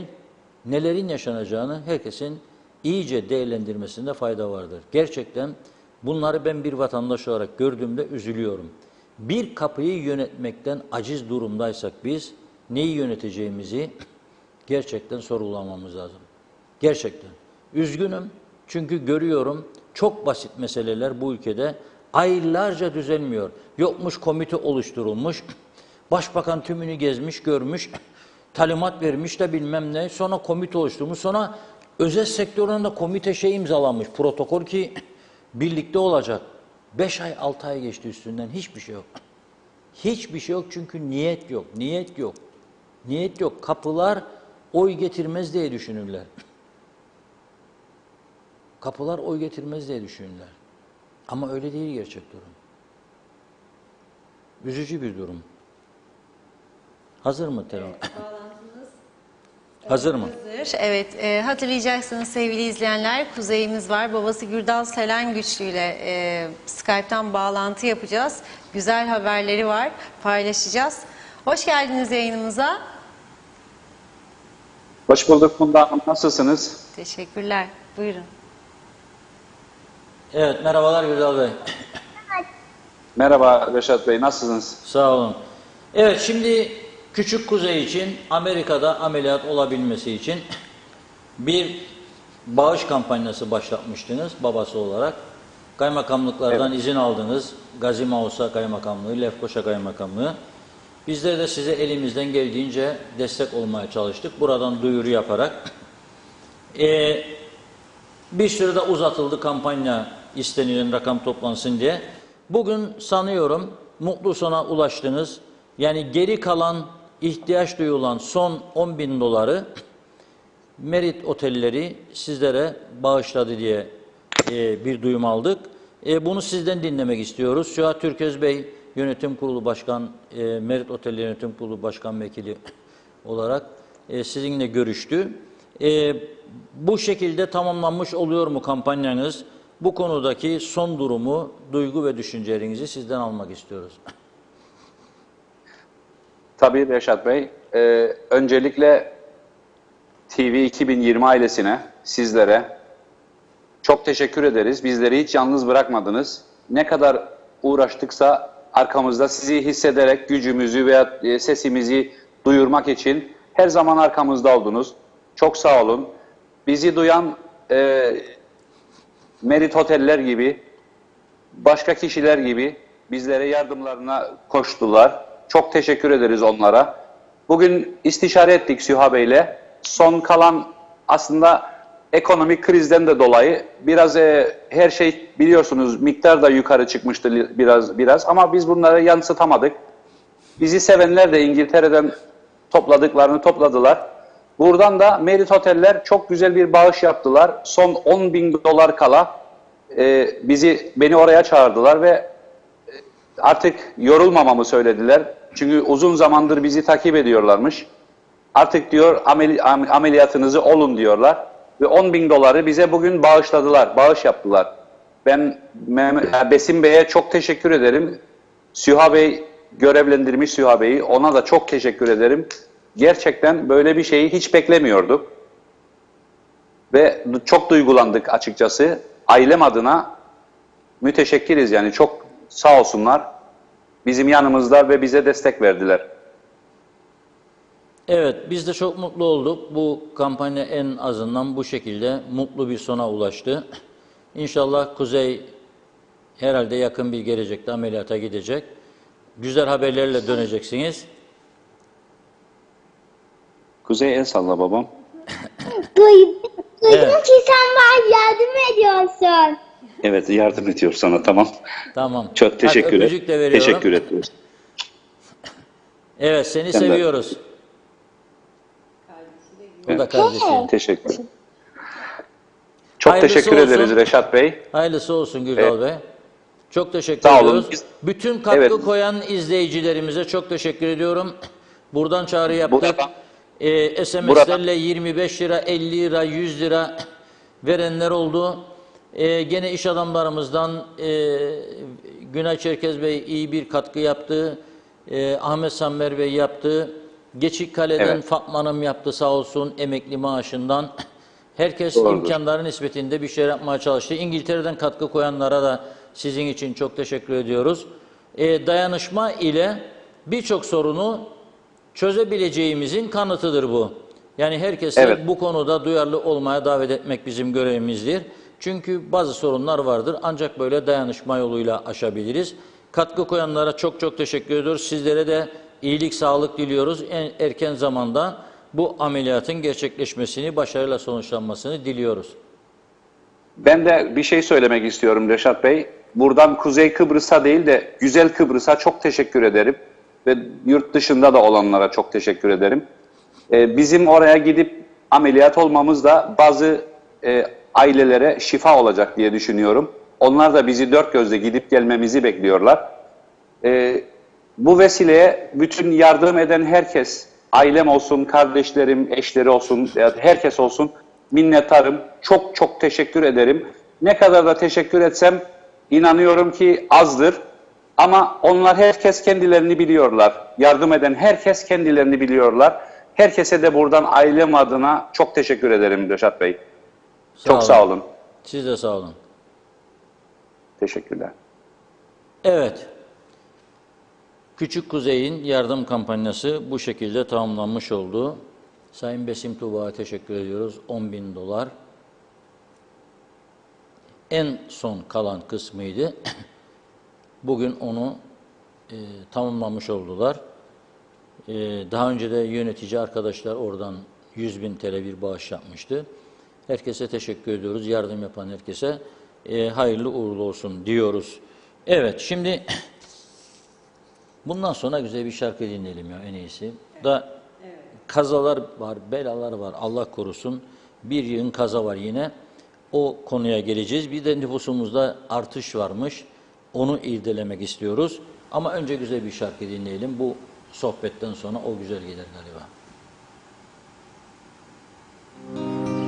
nelerin yaşanacağını herkesin iyice değerlendirmesinde fayda vardır. Gerçekten bunları ben bir vatandaş olarak gördüğümde üzülüyorum. Bir kapıyı yönetmekten aciz durumdaysak biz neyi yöneteceğimizi gerçekten sorgulamamız lazım. Gerçekten. Üzgünüm çünkü görüyorum çok basit meseleler bu ülkede aylarca düzelmiyor. Yokmuş komite oluşturulmuş, başbakan tümünü gezmiş, görmüş, talimat vermiş de bilmem ne, sonra komite oluşturmuş, sonra özel sektöründe de komite imzalamış, protokol ki birlikte olacak. 5 ay, 6 ay geçti üstünden, hiçbir şey yok. Hiçbir şey yok çünkü niyet yok, niyet yok. Niyet yok. Kapılar oy getirmez diye düşünürler. Kapılar oy getirmez diye düşünürler. Ama öyle değil gerçek durum. Üzücü bir durum. Hazır mı telefon? Hazır mı? Hazır. Evet, hatırlayacaksınız sevgili izleyenler, kuzeyimiz var. Babası Gürdal Selen Güçlü ile Skype'tan bağlantı yapacağız. Güzel haberleri var, paylaşacağız. Hoş geldiniz yayınımıza. Hoş bulduk Funda Hanım. Nasılsınız? Teşekkürler. Buyurun. Evet, merhabalar Gürdal Bey. Merhaba Reşat Bey. Nasılsınız? Sağ olun. Evet, şimdi Küçük Kuzey için Amerika'da ameliyat olabilmesi için bir bağış kampanyası başlatmıştınız babası olarak. Kaymakamlıklardan izin aldınız. Gazi Mausa Kaymakamlığı, Lefkoşa Kaymakamlığı. Bizler de size elimizden geldiğince destek olmaya çalıştık. Buradan duyuru yaparak. Bir süre de uzatıldı kampanya istenilen rakam toplansın diye. Bugün sanıyorum mutlu sona ulaştınız. Yani geri kalan ihtiyaç duyulan son 10.000 doları Merit Otelleri sizlere bağışladı diye bir duyum aldık. Bunu sizden dinlemek istiyoruz. Süha Türköz Bey Yönetim Kurulu Başkan, Merit Otelleri Yönetim Kurulu Başkan Vekili olarak sizinle görüştü. Bu şekilde tamamlanmış oluyor mu kampanyanız? Bu konudaki son durumu, duygu ve düşüncelerinizi sizden almak istiyoruz. Tabii Reşat Bey. Öncelikle TV 2020 ailesine, sizlere çok teşekkür ederiz. Bizleri hiç yalnız bırakmadınız. Ne kadar uğraştıksa arkamızda sizi hissederek gücümüzü veya sesimizi duyurmak için her zaman arkamızda oldunuz. Çok sağ olun. Bizi duyan Merit Oteller gibi, başka kişiler gibi bizlere yardımlarına koştular. Çok teşekkür ederiz onlara. Bugün istişare ettik Süha Bey'le. Son kalan aslında ekonomik krizden de dolayı biraz her şey biliyorsunuz miktar da yukarı çıkmıştı biraz ama biz bunları yansıtamadık. Bizi sevenler de İngiltere'den topladıklarını topladılar. Buradan da Merit Oteller çok güzel bir bağış yaptılar. Son 10.000 dolar kala beni oraya çağırdılar ve artık yorulmamamı söylediler. Çünkü uzun zamandır bizi takip ediyorlarmış. Artık diyor ameliyatınızı olun diyorlar. Ve 10.000 doları bize bugün bağışladılar, bağış yaptılar. Ben Besim Bey'e çok teşekkür ederim. Süha Bey görevlendirmiş Süha Bey'i. Ona da çok teşekkür ederim. Gerçekten böyle bir şeyi hiç beklemiyorduk. Ve çok duygulandık açıkçası. Ailem adına müteşekkiriz yani. Çok sağ olsunlar. Bizim yanımızda ve bize destek verdiler. Evet, biz de çok mutlu olduk. Bu kampanya en azından bu şekilde mutlu bir sona ulaştı. İnşallah Kuzey herhalde yakın bir gelecekte ameliyata gidecek. Güzel haberlerle döneceksiniz. Kuzey el salla babam. Duydum Evet. ki sen bana yardım ediyorsun. Evet yardım ediyor sana tamam. Tamam. Çok teşekkür Hadi öpücük de ederim. veriyorum. Teşekkür ediyoruz. Evet, seni Ben de- seviyoruz. Bu da kardeşim. Teşekkür. Çok Hayırlısı teşekkür olsun. ederiz Reşat Bey. Hayırlısı olsun Gürdal Bey. Çok teşekkür Sağ olun. ediyoruz. Biz- Bütün katkı Evet. koyan izleyicilerimize çok teşekkür ediyorum. Buradan çağrı yaptık. Burada- SMS'lerle 25 lira, 50 lira, 100 lira verenler oldu. Gene iş adamlarımızdan Günay Çerkez Bey iyi bir katkı yaptı. Ahmet Sammer Bey yaptı. Geçikkale'den Evet. Fatma Hanım yaptı sağ olsun emekli maaşından. Herkes Doğrudur. imkanları nispetinde bir şey yapmaya çalıştı. İngiltere'den katkı koyanlara da sizin için çok teşekkür ediyoruz. Dayanışma ile birçok sorunu çözebileceğimizin kanıtıdır bu. Yani herkese Evet. bu konuda duyarlı olmaya davet etmek bizim görevimizdir. Çünkü bazı sorunlar vardır ancak böyle dayanışma yoluyla aşabiliriz. Katkı koyanlara çok çok teşekkür ediyoruz. Sizlere de iyilik, sağlık diliyoruz. En erken zamanda bu ameliyatın gerçekleşmesini, başarıyla sonuçlanmasını diliyoruz. Ben de bir şey söylemek istiyorum Reşat Bey. Buradan Kuzey Kıbrıs'a değil de Güzel Kıbrıs'a çok teşekkür ederim. Ve yurt dışında da olanlara çok teşekkür ederim. Bizim oraya gidip ameliyat olmamız da bazı ailelere şifa olacak diye düşünüyorum. Onlar da bizi dört gözle gidip gelmemizi bekliyorlar. Bu vesileye bütün yardım eden herkes, ailem olsun, kardeşlerim, eşleri olsun, herkes olsun minnettarım. Çok çok teşekkür ederim. Ne kadar da teşekkür etsem inanıyorum ki azdır. Ama onlar herkes kendilerini biliyorlar. Yardım eden herkes kendilerini biliyorlar. Herkese de buradan ailem adına çok teşekkür ederim Reşat Bey. Çok sağ olun. Siz de sağ olun. Teşekkürler. Evet. Küçük Kuzey'in yardım kampanyası bu şekilde tamamlanmış oldu. Sayın Besim Tuğba'ya teşekkür ediyoruz. 10.000 dolar. En son kalan kısmıydı. Bugün onu tamamlamış oldular. Daha önce de yönetici arkadaşlar oradan 100.000 TL bir bağış yapmıştı. Herkese teşekkür ediyoruz. Yardım yapan herkese hayırlı uğurlu olsun diyoruz. Evet, şimdi bundan sonra güzel bir şarkı dinleyelim ya en iyisi. Kazalar var, belalar var. Allah korusun. Bir yığın kaza var yine. O konuya geleceğiz. Bir de nüfusumuzda artış varmış. Onu irdelemek istiyoruz. Ama önce güzel bir şarkı dinleyelim. Bu sohbetten sonra o güzel gelir galiba. Müzik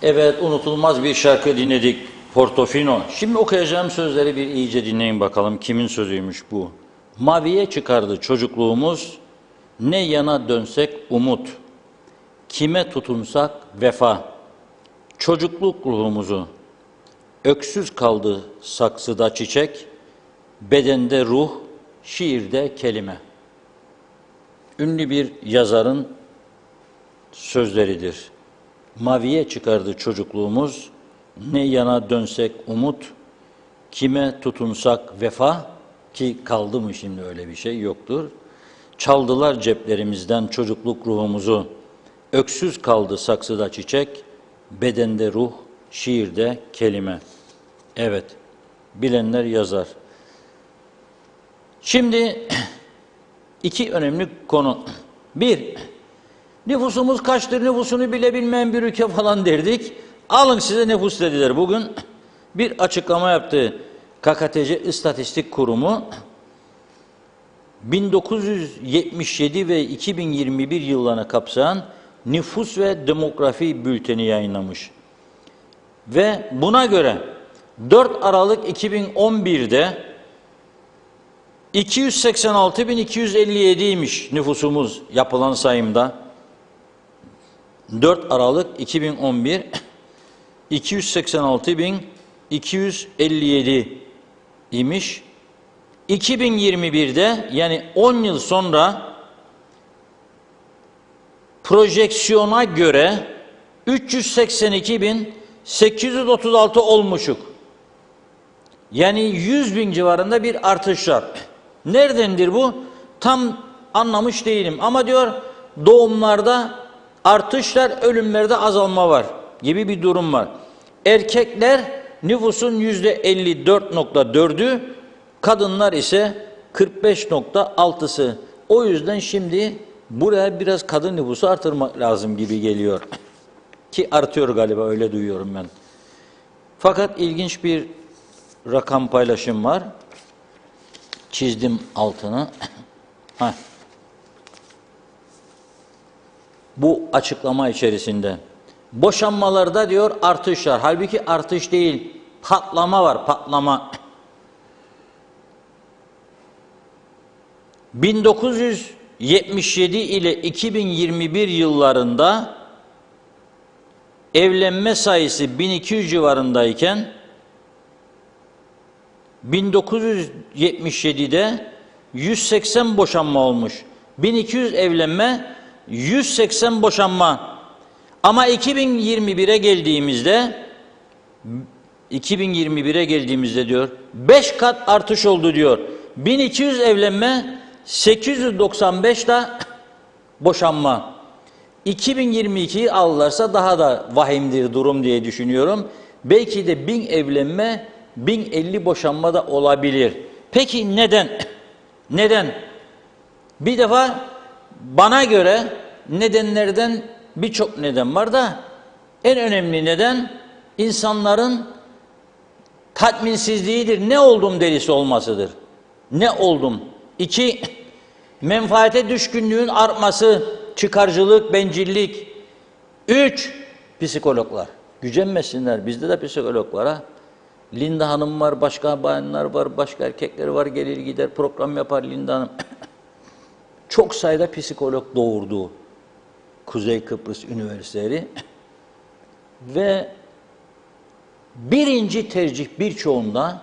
Evet, unutulmaz bir şarkı dinledik. Portofino. Şimdi okuyacağım sözleri bir iyice dinleyin bakalım. Kimin sözüymüş bu? Maviye çıkardı çocukluğumuz, ne yana dönsek umut. Kime tutunsak vefa. Çocukluk ruhumuzu. Öksüz kaldı saksıda çiçek, bedende ruh, şiirde kelime. Ünlü bir yazarın sözleridir. Maviye çıkardı çocukluğumuz, ne yana dönsek umut, kime tutunsak vefa, ki kaldı mı şimdi öyle bir şey yoktur. Çaldılar ceplerimizden çocukluk ruhumuzu, öksüz kaldı saksıda çiçek, bedende ruh, şiirde kelime. Evet, bilenler yazar. Şimdi iki önemli konu. Bir, nüfusumuz kaçtır, nüfusunu bile bilmeyen bir ülke falan derdik. Alın size nüfus dediler. Bugün bir açıklama yaptı KKTC İstatistik Kurumu. 1977 ve 2021 yıllarına kapsayan nüfus ve demografi bülteni yayınlamış. Ve buna göre 4 Aralık 2011'de 286.257'ymiş nüfusumuz yapılan sayımda. 4 Aralık 2011 286.257 imiş. 2021'de yani 10 yıl sonra projeksiyona göre 382.836 olmuşuk. Yani 100.000 civarında bir artış var. Neredendir bu? Tam anlamış değilim. Ama diyor doğumlarda artışlar, ölümlerde azalma var gibi bir durum var. Erkekler nüfusun %54.4'ü, kadınlar ise 45.6'sı. O yüzden şimdi buraya biraz kadın nüfusu artırmak lazım gibi geliyor. Ki artıyor galiba, öyle duyuyorum ben. Fakat ilginç bir rakam paylaşım var. Çizdim altını. Bu açıklama içerisinde. Boşanmalarda diyor artışlar. Halbuki artış değil, patlama var, patlama. 1977 ile 2021 yıllarında evlenme sayısı 1200 civarındayken 1977'de 180 boşanma olmuş. 1200 evlenme, 180 boşanma. Ama 2021'e geldiğimizde diyor 5 kat artış oldu diyor. 1200 evlenme, 895 da boşanma. 2022'yi alırlarsa daha da vahimdir durum diye düşünüyorum. Belki de 1000 evlenme, 1050 boşanma da olabilir. Peki neden? Neden? Bir defa bana göre nedenlerden birçok neden var da en önemli neden insanların tatminsizliğidir. Ne oldum delisi olmasıdır. Ne oldum? 2, menfaate düşkünlüğün artması, çıkarcılık, bencillik. 3, psikologlar. Gücenmesinler. Bizde de psikolog var ha. Linda Hanım var, başka bayanlar var, başka erkekler var, gelir gider program yapar Linda Hanım. Çok sayıda psikolog doğurdu Kuzey Kıbrıs Üniversiteleri. Ve birinci tercih birçoğunda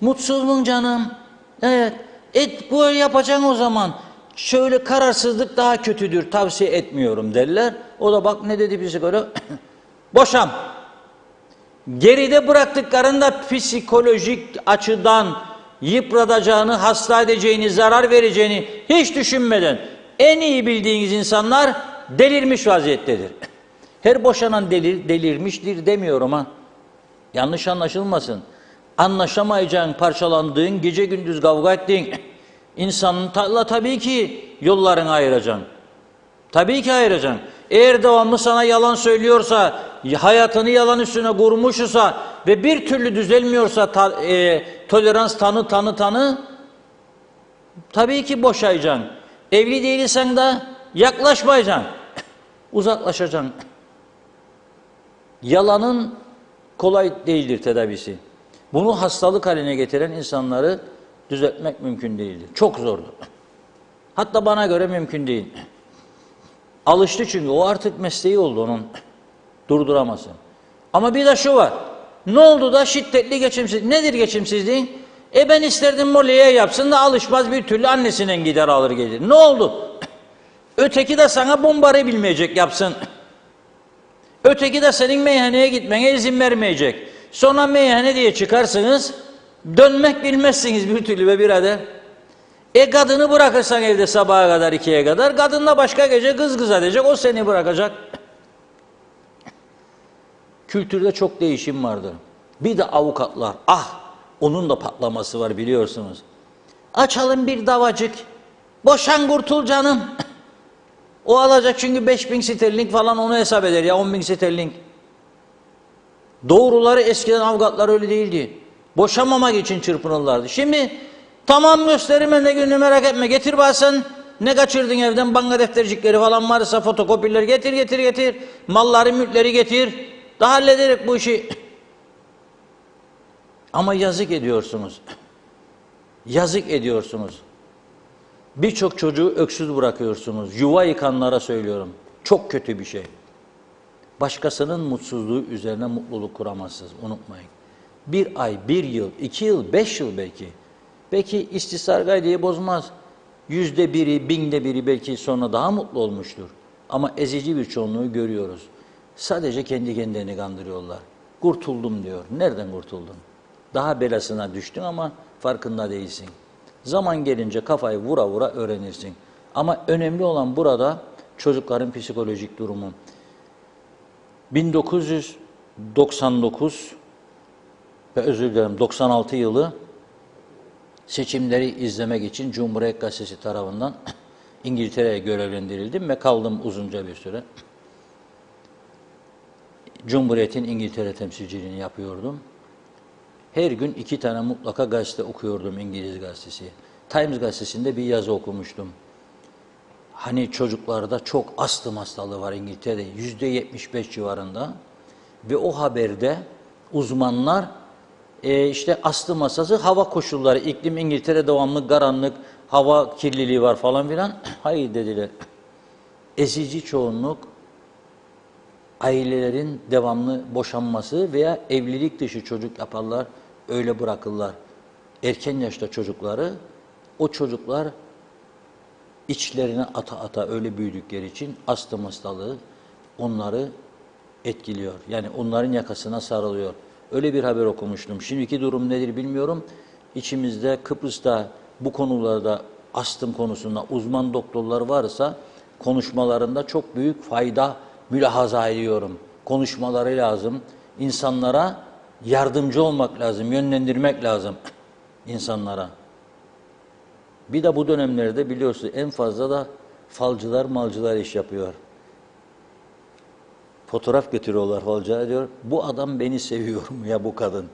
mutsuz mu canım? Evet. Böyle yapacaksın o zaman. Şöyle kararsızlık daha kötüdür. Tavsiye etmiyorum derler. O da bak ne dedi psikolog? Boşan. Geride bıraktıklarında psikolojik açıdan yıpratacağını, hasta edeceğini, zarar vereceğini hiç düşünmeden en iyi bildiğiniz insanlar delirmiş vaziyettedir. Her boşanan delirmiştir demiyorum ha. Yanlış anlaşılmasın. Anlaşamayacağın, parçalandığın, gece gündüz kavga ettiğin insanla tabii ki yollarını ayıracaksın. Tabii ki ayıracaksın. Eğer devamlı sana yalan söylüyorsa, hayatını yalan üstüne kurmuşsa ve bir türlü düzelmiyorsa tolerans tanı tabii ki boşayacaksın. Evli değilsen de yaklaşmayacaksın. Uzaklaşacaksın. Yalanın kolay değildir tedavisi. Bunu hastalık haline getiren insanları düzeltmek mümkün değildir. Çok zordur. Hatta bana göre mümkün değil. Alıştı çünkü. O artık mesleği oldu onun. Durduramazsın. Ama bir de şu var. Ne oldu da şiddetli geçimsizlik? Nedir geçimsizliğin? Ben isterdim Molly'ye yapsın da alışmaz bir türlü annesinden gider alır gelir. Ne oldu? Öteki de sana bombarı bilmeyecek yapsın. Öteki de senin meyhaneye gitmene izin vermeyecek. Sonra meyhane diye çıkarsınız, dönmek bilmezsiniz bir türlü be birader. Kadını bırakırsan evde sabaha kadar 2'ye kadar, kadınla başka gece kız kız edecek, o seni bırakacak. Kültürde çok değişim vardır. Bir de avukatlar, onun da patlaması var biliyorsunuz. Açalım bir davacık, boşan kurtul canım. O alacak çünkü 5.000 sterlin falan onu hesap eder ya 10.000 sterlin. Doğruları eskiden avukatlar öyle değildi. Boşanmamak için çırpınırlardı. Şimdi tamam gösterim ne günü merak etme getir bazen ne kaçırdın evden banka deftercikleri falan varsa fotokopileri getir. Malları mülkleri getir. Daha hallederek bu işi. Ama yazık ediyorsunuz. Yazık ediyorsunuz. Birçok çocuğu öksüz bırakıyorsunuz. Yuva yıkanlara söylüyorum. Çok kötü bir şey. Başkasının mutsuzluğu üzerine mutluluk kuramazsınız. Unutmayın. 1 ay, 1 yıl, 2 yıl, 5 yıl belki. Belki istisar gaydeyi bozmaz. 100'de 1'i, 1000'de 1'i belki sonra daha mutlu olmuştur. Ama ezici bir çoğunluğu görüyoruz. Sadece kendi kendilerini kandırıyorlar. Kurtuldum diyor. Nereden kurtuldun? Daha belasına düştün ama farkında değilsin. Zaman gelince kafayı vura vura öğrenirsin. Ama önemli olan burada çocukların psikolojik durumu. 1999 ve 96 yılı seçimleri izlemek için Cumhuriyet Gazetesi tarafından İngiltere'ye görevlendirildim ve kaldım uzunca bir süre. Cumhuriyet'in İngiltere temsilciliğini yapıyordum. Her gün 2 tane mutlaka gazete okuyordum, İngiliz gazetesi. Times gazetesinde bir yazı okumuştum. Hani çocuklarda çok astım hastalığı var İngiltere'de, %75 civarında. Ve o haberde uzmanlar işte astım hastası, hava koşulları, iklim İngiltere devamlı karanlık, hava kirliliği var falan filan. Hayır dediler. Ezici çoğunluk ailelerin devamlı boşanması veya evlilik dışı çocuk yaparlar, öyle bırakırlar. Erken yaşta çocukları, o çocuklar içlerine ata öyle büyüdükleri için astım hastalığı onları etkiliyor. Yani onların yakasına sarılıyor. Öyle bir haber okumuştum. Şimdiki durum nedir bilmiyorum. İçimizde Kıbrıs'ta bu konularda astım konusunda uzman doktorlar varsa konuşmalarında çok büyük fayda mülahaza ediyorum. Konuşmaları lazım. İnsanlara yardımcı olmak lazım, yönlendirmek lazım insanlara. Bir de bu dönemlerde biliyorsunuz en fazla da falcılar, malcılar iş yapıyor. Fotoğraf götürüyorlar falcıya, diyor, bu adam beni seviyor mu ya bu kadın?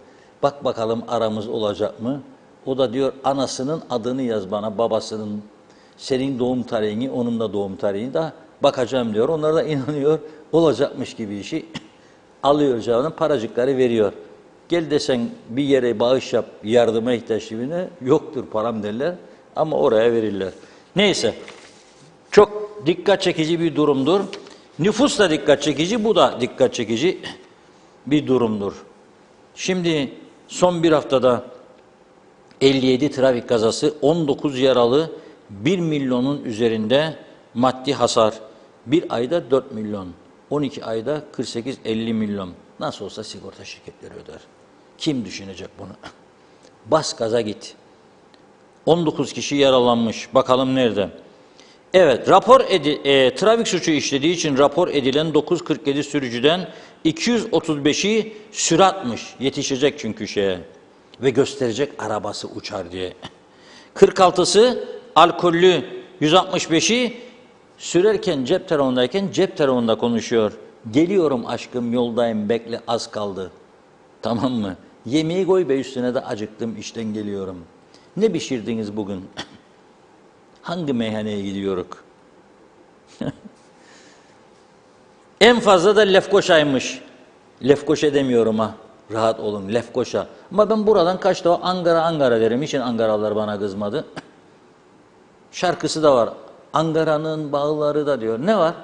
Bak bakalım aramız olacak mı? O da diyor anasının adını yaz bana, babasının, senin doğum tarihini, onun da doğum tarihini de bakacağım diyor. Onlar da inanıyor, olacakmış gibi işi alıyor cevabını, paracıkları veriyor. Gel desen bir yere bağış yap, yardıma ihtiyaç birine, yoktur param derler ama oraya verirler. Neyse, çok dikkat çekici bir durumdur. Nüfus da dikkat çekici, bu da dikkat çekici bir durumdur. Şimdi son bir haftada 57 trafik kazası, 19 yaralı, 1 milyonun üzerinde maddi hasar. Bir ayda 4 milyon, 12 ayda 48-50 milyon. Nasıl olsa sigorta şirketleri öder. Kim düşünecek bunu? Bas gaza git. 19 kişi yaralanmış. Bakalım nerede? Evet, trafik suçu işlediği için rapor edilen 947 sürücüden 235'i süratmiş. Yetişecek çünkü şeye. Ve gösterecek arabası uçar diye. 46'sı alkollü, 165'i sürerken cep telefonundayken cep telefonunda konuşuyor. Geliyorum aşkım, yoldayım, bekle, az kaldı. Tamam mı? Yemeği koy be üstüne de acıktım, işten geliyorum. Ne pişirdiniz bugün? Hangi meyhaneye gidiyoruz? En fazla da Lefkoşa'ymış. Lefkoşa demiyorum ha. Rahat olun, Lefkoşa. Ama ben buradan kaç defa Ankara derim. Hiçbir Ankaralılar bana kızmadı. Şarkısı da var. Ankara'nın bağları da diyor. Ne var?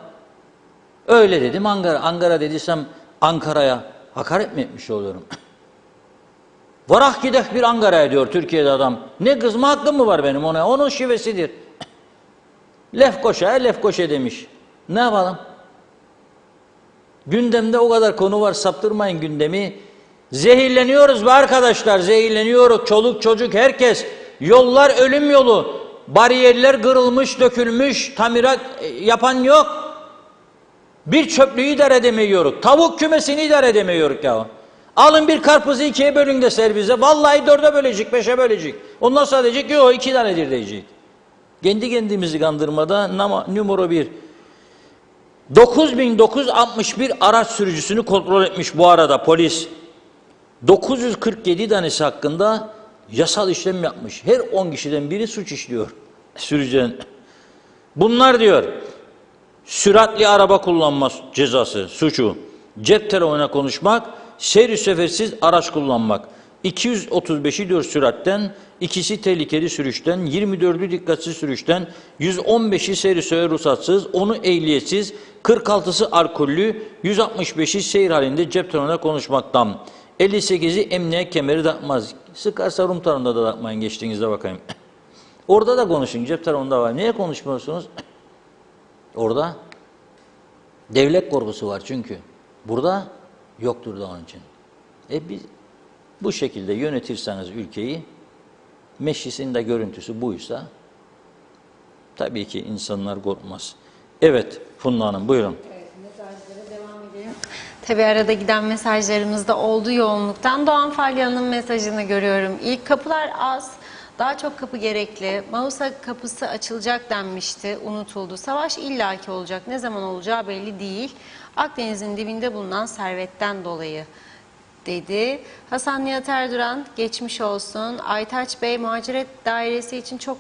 Öyle dedim Ankara. Ankara dediysem Ankara'ya hakaret mi etmiş oluyorum? Varak gidek bir Ankara'ya diyor Türkiye'de adam. Ne kızma hakkım mı var benim ona? Onun şivesidir. Lefkoşa'ya Lefkoşa demiş. Ne yapalım? Gündemde o kadar konu var, saptırmayın gündemi. Zehirleniyoruz be arkadaşlar, zehirleniyoruz. Çoluk çocuk herkes. Yollar ölüm yolu. Bariyerler kırılmış, dökülmüş. Tamirat yapan yok. Bir çöplüğü idare edemiyoruz. Tavuk kümesini idare edemiyoruz ya. Alın bir karpuzu 2'ye bölün deser bize. Vallahi 4'e bölecek, 5'e bölecek. Ondan sonra diyecek ki o 2 tanedir diyecek. Kendi kendimizi kandırmada numara 1. 9961 araç sürücüsünü kontrol etmiş bu arada polis. 947 tanesi hakkında yasal işlem yapmış. Her 10 kişiden biri suç işliyor sürücülerin. Bunlar diyor, süratli araba kullanma cezası, suçu, cep telefonuna konuşmak, seyir sefersiz araç kullanmak. 235'i diyor süratten, ikisi tehlikeli sürüşten, 24'ü dikkatsiz sürüşten, 115'i seyir sefer ruhsatsız, 10'u ehliyetsiz, 46'sı alkollü, 165'i seyir halinde cep telefonuna konuşmaktan, 58'i emniyet kemeri takmaz. Sıkarsa Rum tarafında da takmayın, geçtiğinizde bakayım. Orada da konuşun, cep telefonunda var. Niye konuşmuyorsunuz? Orada devlet korkusu var çünkü. Burada yoktur da onun için. Biz bu şekilde yönetirseniz ülkeyi, meclisin de görüntüsü buysa, tabii ki insanlar korkmaz. Evet, Funda Hanım buyurun. Evet, mesajlara devam edelim. Tabii arada giden mesajlarımızda olduğu yoğunluktan Doğan Falyalı'nın mesajını görüyorum. İlk kapılar az, daha çok kapı gerekli. Mausa kapısı açılacak denmişti, unutuldu. Savaş illaki olacak, ne zaman olacağı belli değil. Akdeniz'in dibinde bulunan servetten dolayı dedi. Hasan Nihat Erduran geçmiş olsun. Aytaç Bey muhaciret dairesi için çok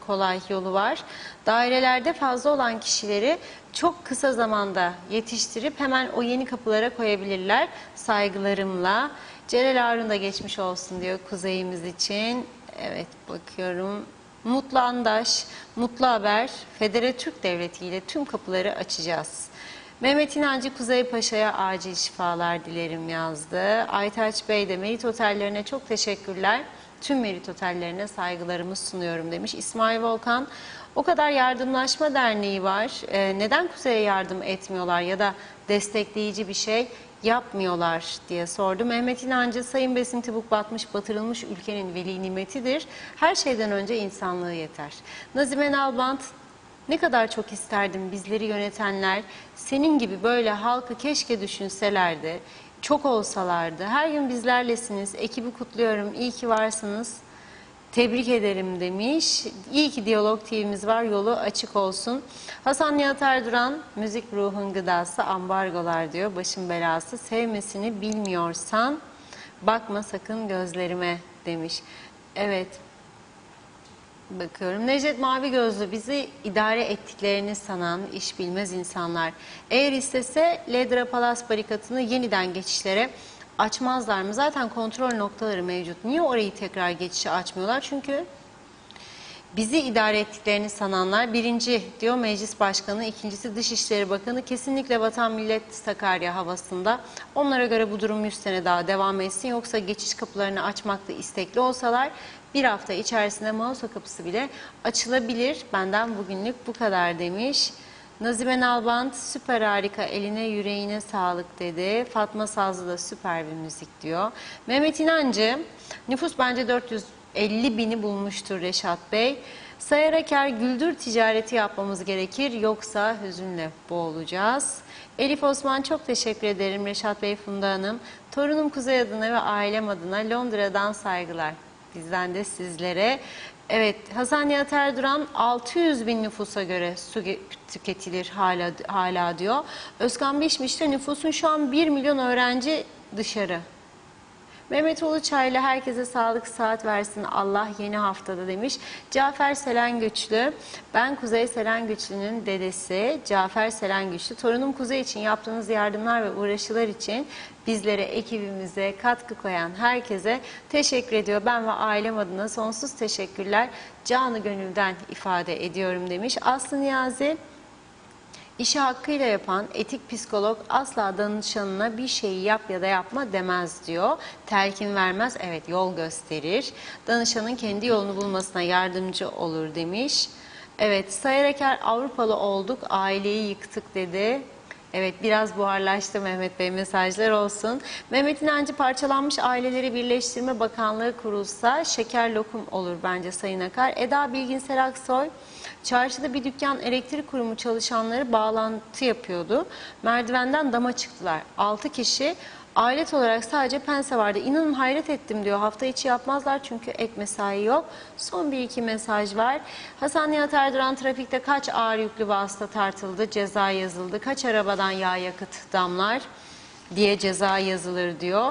kolay yolu var. Dairelerde fazla olan kişileri çok kısa zamanda yetiştirip hemen o yeni kapılara koyabilirler. Saygılarımla. Celal Harun da geçmiş olsun diyor kuzeyimiz için. Evet bakıyorum. Mutlu Andaş, mutlu haber. Federe Türk Devleti ile tüm kapıları açacağız. Mehmet İnancı Kuzey Paşa'ya acil şifalar dilerim yazdı. Aytaç Bey de Merit Otellerine çok teşekkürler. Tüm Merit Otellerine saygılarımı sunuyorum demiş. İsmail Volkan, o kadar yardımlaşma derneği var. Neden Kuzey'e yardım etmiyorlar ya da destekleyici bir şey yapmıyorlar diye sordu. Mehmet İnancı, Sayın Besim Tibuk batmış batırılmış ülkenin veli nimetidir. Her şeyden önce insanlığı yeter. Nazime Nalbant, ne kadar çok isterdim bizleri yönetenler senin gibi böyle halkı keşke düşünselerdi, çok olsalardı. Her gün bizlerlesiniz, ekibi kutluyorum, iyi ki varsınız, tebrik ederim demiş. İyi ki Diyalog TV'miz var, yolu açık olsun. Hasan Nihat Erduran, müzik ruhun gıdası ambargolar diyor, başın belası, sevmesini bilmiyorsan bakma sakın gözlerime demiş. Evet. Bakıyorum. Necdet Mavi Gözlü, bizi idare ettiklerini sanan iş bilmez insanlar. Eğer istese Ledra Palas barikatını yeniden geçişlere açmazlar mı? Zaten kontrol noktaları mevcut. Niye orayı tekrar geçişe açmıyorlar? Çünkü bizi idare ettiklerini sananlar, birinci diyor Meclis Başkanı, ikincisi Dışişleri Bakanı, kesinlikle vatan millet Sakarya havasında. Onlara göre bu durum 100 sene daha devam etsin. Yoksa geçiş kapılarını açmakta istekli olsalar bir hafta içerisinde Mausa kapısı bile açılabilir. Benden bugünlük bu kadar demiş. Nazime Nalbant, süper harika, eline yüreğine sağlık dedi. Fatma Sazlı da süper bir müzik diyor. Mehmet İnancı, nüfus bence 450 bini bulmuştur Reşat Bey. Sayarak her güldür ticareti yapmamız gerekir, yoksa hüzünle boğulacağız. Elif Osman, çok teşekkür ederim Reşat Bey, Funda Hanım. Torunum Kuzey adına ve ailem adına Londra'dan saygılar. Bizden de sizlere. Evet, Hasan Nihat Erduran, 600 bin nüfusa göre su tüketilir hala diyor. Özkan Bişmiş de nüfusun şu an 1 milyon öğrenci dışarı. Mehmet Uluçaylı herkese sağlık saat versin Allah yeni haftada demiş. Cafer Selengüçlü, ben Kuzey Selengüçlü'nün dedesi Cafer Selengüçlü. Torunum Kuzey için yaptığınız yardımlar ve uğraşılar için bizlere, ekibimize katkı koyan herkese teşekkür ediyor. Ben ve ailem adına sonsuz teşekkürler. Canı gönülden ifade ediyorum demiş. Aslı Niyazi, İşi hakkıyla yapan etik psikolog asla danışanına bir şeyi yap ya da yapma demez diyor. Telkin vermez, evet yol gösterir. Danışanın kendi yolunu bulmasına yardımcı olur demiş. Evet, Sayar Eker Avrupalı olduk, aileyi yıktık dedi. Evet, biraz buharlaştı Mehmet Bey, mesajlar olsun. Mehmet İnancı, parçalanmış aileleri birleştirme bakanlığı kurulsa şeker lokum olur bence Sayın Akar. Eda Bilgin Seraksoy, çarşıda bir dükkan elektrik kurumu çalışanları bağlantı yapıyordu. Merdivenden dama çıktılar. 6 kişi. Alet olarak sadece pense vardı. İnanın hayret ettim diyor. Hafta içi yapmazlar çünkü ek mesai yok. Son bir iki mesaj var. Hasan Nihat Erduran, trafikte kaç ağır yüklü vasıta tartıldı, ceza yazıldı. Kaç arabadan yağ yakıt damlar diye ceza yazılır diyor.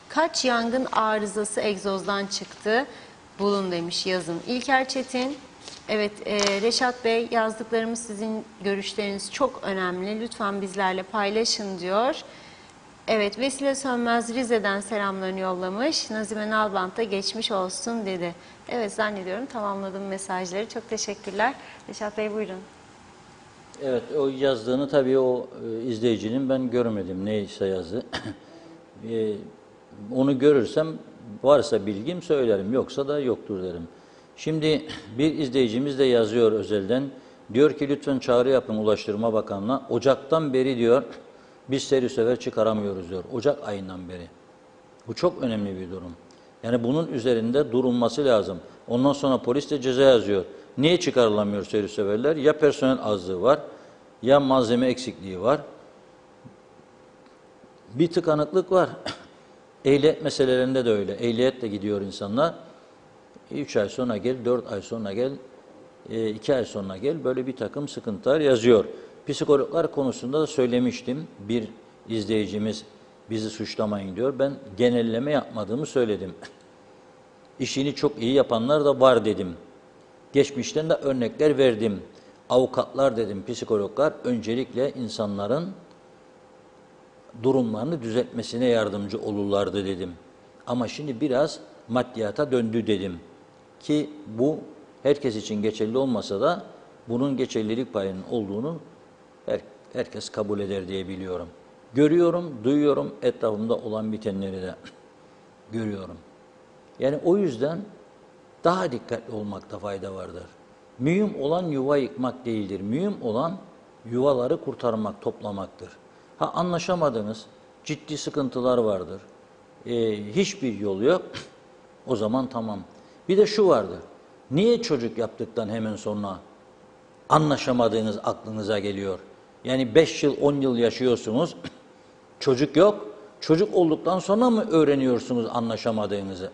Kaç yangın arızası egzozdan çıktı bulun demiş, yazın. İlker Çetin, evet Reşat Bey, yazdıklarımız sizin görüşleriniz çok önemli. Lütfen bizlerle paylaşın diyor. Evet, Vesile Sönmez Rize'den selamlarını yollamış. Nazime Nalbant da geçmiş olsun dedi. Evet, zannediyorum tamamladım mesajları. Çok teşekkürler. Reşat Bey buyurun. Evet, o yazdığını tabii o izleyicinin ben görmedim neyse yazdı. Onu görürsem varsa bilgim söylerim, yoksa da yoktur derim. Şimdi bir izleyicimiz de yazıyor özelden. Diyor ki lütfen çağrı yapın Ulaştırma Bakanlığı'na. Ocaktan beri diyor biz serüsever çıkaramıyoruz diyor. Ocak ayından beri. Bu çok önemli bir durum. Yani bunun üzerinde durulması lazım. Ondan sonra polis de ceza yazıyor. Niye çıkarılamıyor serüseverler? Ya personel azlığı var, ya malzeme eksikliği var. Bir tıkanıklık var. Ehliyet meselelerinde de öyle. Ehliyetle gidiyor insanlar. 3 ay sonra gel, 4 ay sonra gel, 2 ay sonra gel. Böyle bir takım sıkıntılar yazıyor. Psikologlar konusunda da söylemiştim. Bir izleyicimiz bizi suçlamayın diyor. Ben genelleme yapmadığımı söyledim. İşini çok iyi yapanlar da var dedim. Geçmişten de örnekler verdim. Avukatlar dedim, psikologlar öncelikle insanların durumlarını düzeltmesine yardımcı olurlardı dedim. Ama şimdi biraz maddiyata döndü dedim. Ki bu herkes için geçerli olmasa da bunun geçerlilik payının olduğunu herkes kabul eder diye biliyorum. Görüyorum, duyuyorum, etrafımda olan bitenleri de görüyorum. Yani o yüzden daha dikkatli olmakta fayda vardır. Mühim olan yuva yıkmak değildir. Mühim olan yuvaları kurtarmak, toplamaktır. Ha, anlaşamadınız, ciddi sıkıntılar vardır. Hiçbir yol yok. O zaman tamam. Bir de şu vardır. Niye çocuk yaptıktan hemen sonra anlaşamadığınız aklınıza geliyor? Yani 5 yıl, 10 yıl yaşıyorsunuz, çocuk yok. Çocuk olduktan sonra mı öğreniyorsunuz anlaşamadığınızı?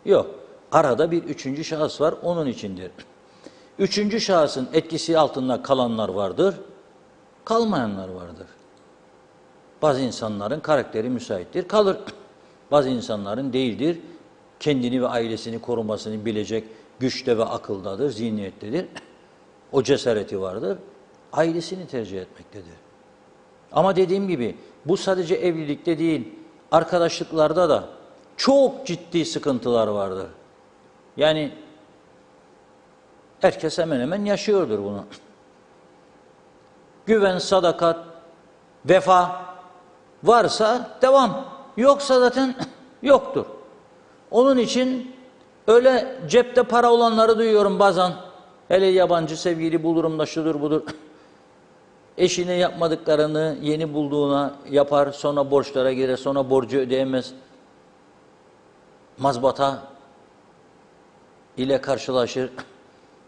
Yok. Arada bir üçüncü şahıs var, onun içindir. Üçüncü şahısın etkisi altında kalanlar vardır, kalmayanlar vardır. Bazı insanların karakteri müsaittir, kalır. Bazı insanların değildir, kendini ve ailesini korumasını bilecek güçte ve akıldadır, zihniyettedir. O cesareti vardır, ailesini tercih etmektedir. Ama dediğim gibi bu sadece evlilikte değil, arkadaşlıklarda da çok ciddi sıkıntılar vardır. Yani herkes hemen hemen yaşıyordur bunu. Güven, sadakat, vefa varsa devam. Yoksa zaten yoktur. Onun için öyle cepte para olanları duyuyorum bazen. Hele yabancı sevgili bulurum da şudur budur. Eşine yapmadıklarını yeni bulduğuna yapar, sonra borçlara girer, sonra borcu ödeyemez. Mazbata ile karşılaşır,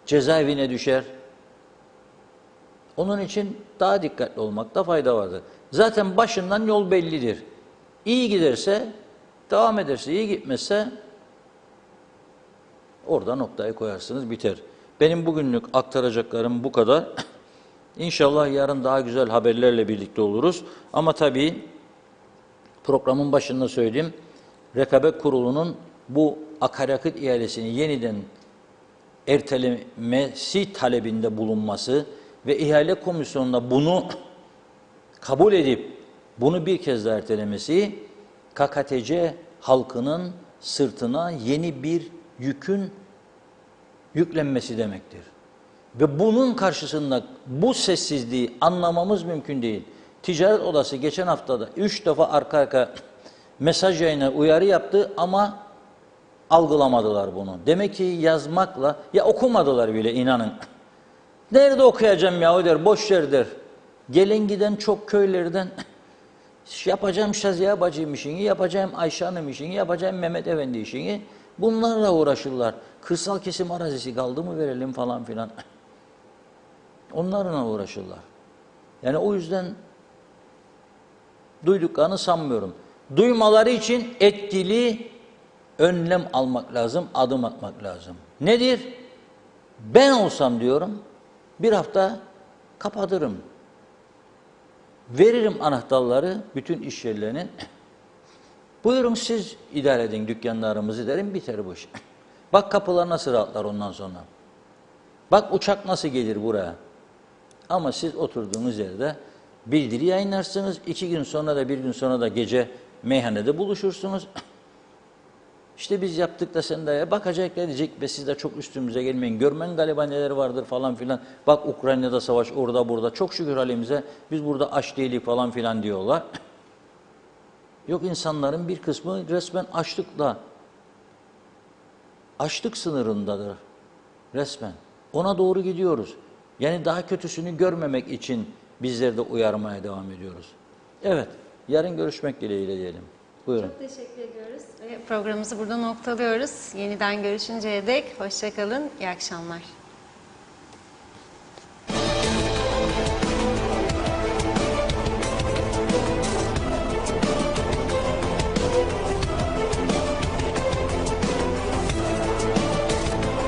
cezaevine düşer. Onun için daha dikkatli olmakta fayda vardır. Zaten başından yol bellidir. İyi giderse, devam ederse, iyi gitmezse orada noktayı koyarsınız, biter. Benim bugünlük aktaracaklarım bu kadar. İnşallah yarın daha güzel haberlerle birlikte oluruz. Ama tabii programın başında söylediğim Rekabet Kurulu'nun bu akaryakıt ihalesini yeniden ertelemesi talebinde bulunması ve ihale komisyonunda bunu kabul edip bunu bir kez daha ertelemesi KKTC halkının sırtına yeni bir yükün yüklenmesi demektir. Ve bunun karşısında bu sessizliği anlamamız mümkün değil. Ticaret Odası geçen haftada 3 defa arka arka mesaj yayına uyarı yaptı ama algılamadılar bunu. Demek ki yazmakla, ya okumadılar bile inanın. Nerede okuyacağım ya der, boş yer der. Gelen giden çok köylerden yapacağım Şaziye bacım işini, yapacağım Ayşe Hanım işini, yapacağım Mehmet Efendi işini. Bunlarla uğraşırlar. Kırsal kesim arazisi kaldı mı verelim falan filan. Onlarla uğraşırlar. Yani o yüzden duyduklarını sanmıyorum. Duymaları için etkili önlem almak lazım, adım atmak lazım. Nedir? Ben olsam diyorum, bir hafta kapatırım. Veririm anahtarları bütün iş yerlerinin. Buyurun siz idare edin dükkanlarımızı derim, biter bu iş. Bak kapılar nasıl rahatlar ondan sonra. Bak uçak nasıl gelir buraya. Ama siz oturduğunuz yerde bildiri yayınlarsınız. 2 gün sonra da 1 gün sonra da gece meyhanede buluşursunuz. İşte biz yaptık da sen de bakacaklar diyecek ve siz de çok üstümüze gelmeyin. Görmen galiba neler vardır falan filan. Bak Ukrayna'da savaş orada burada. Çok şükür halimize biz burada aç değilik falan filan diyorlar. Yok insanların bir kısmı resmen açlık sınırındadır. Resmen. Ona doğru gidiyoruz. Yani daha kötüsünü görmemek için bizler de uyarmaya devam ediyoruz. Evet, yarın görüşmek dileğiyle diyelim. Buyurun. Çok teşekkür ediyoruz. Ve programımızı burada noktalıyoruz. Yeniden görüşünceye dek hoşça kalın. İyi akşamlar.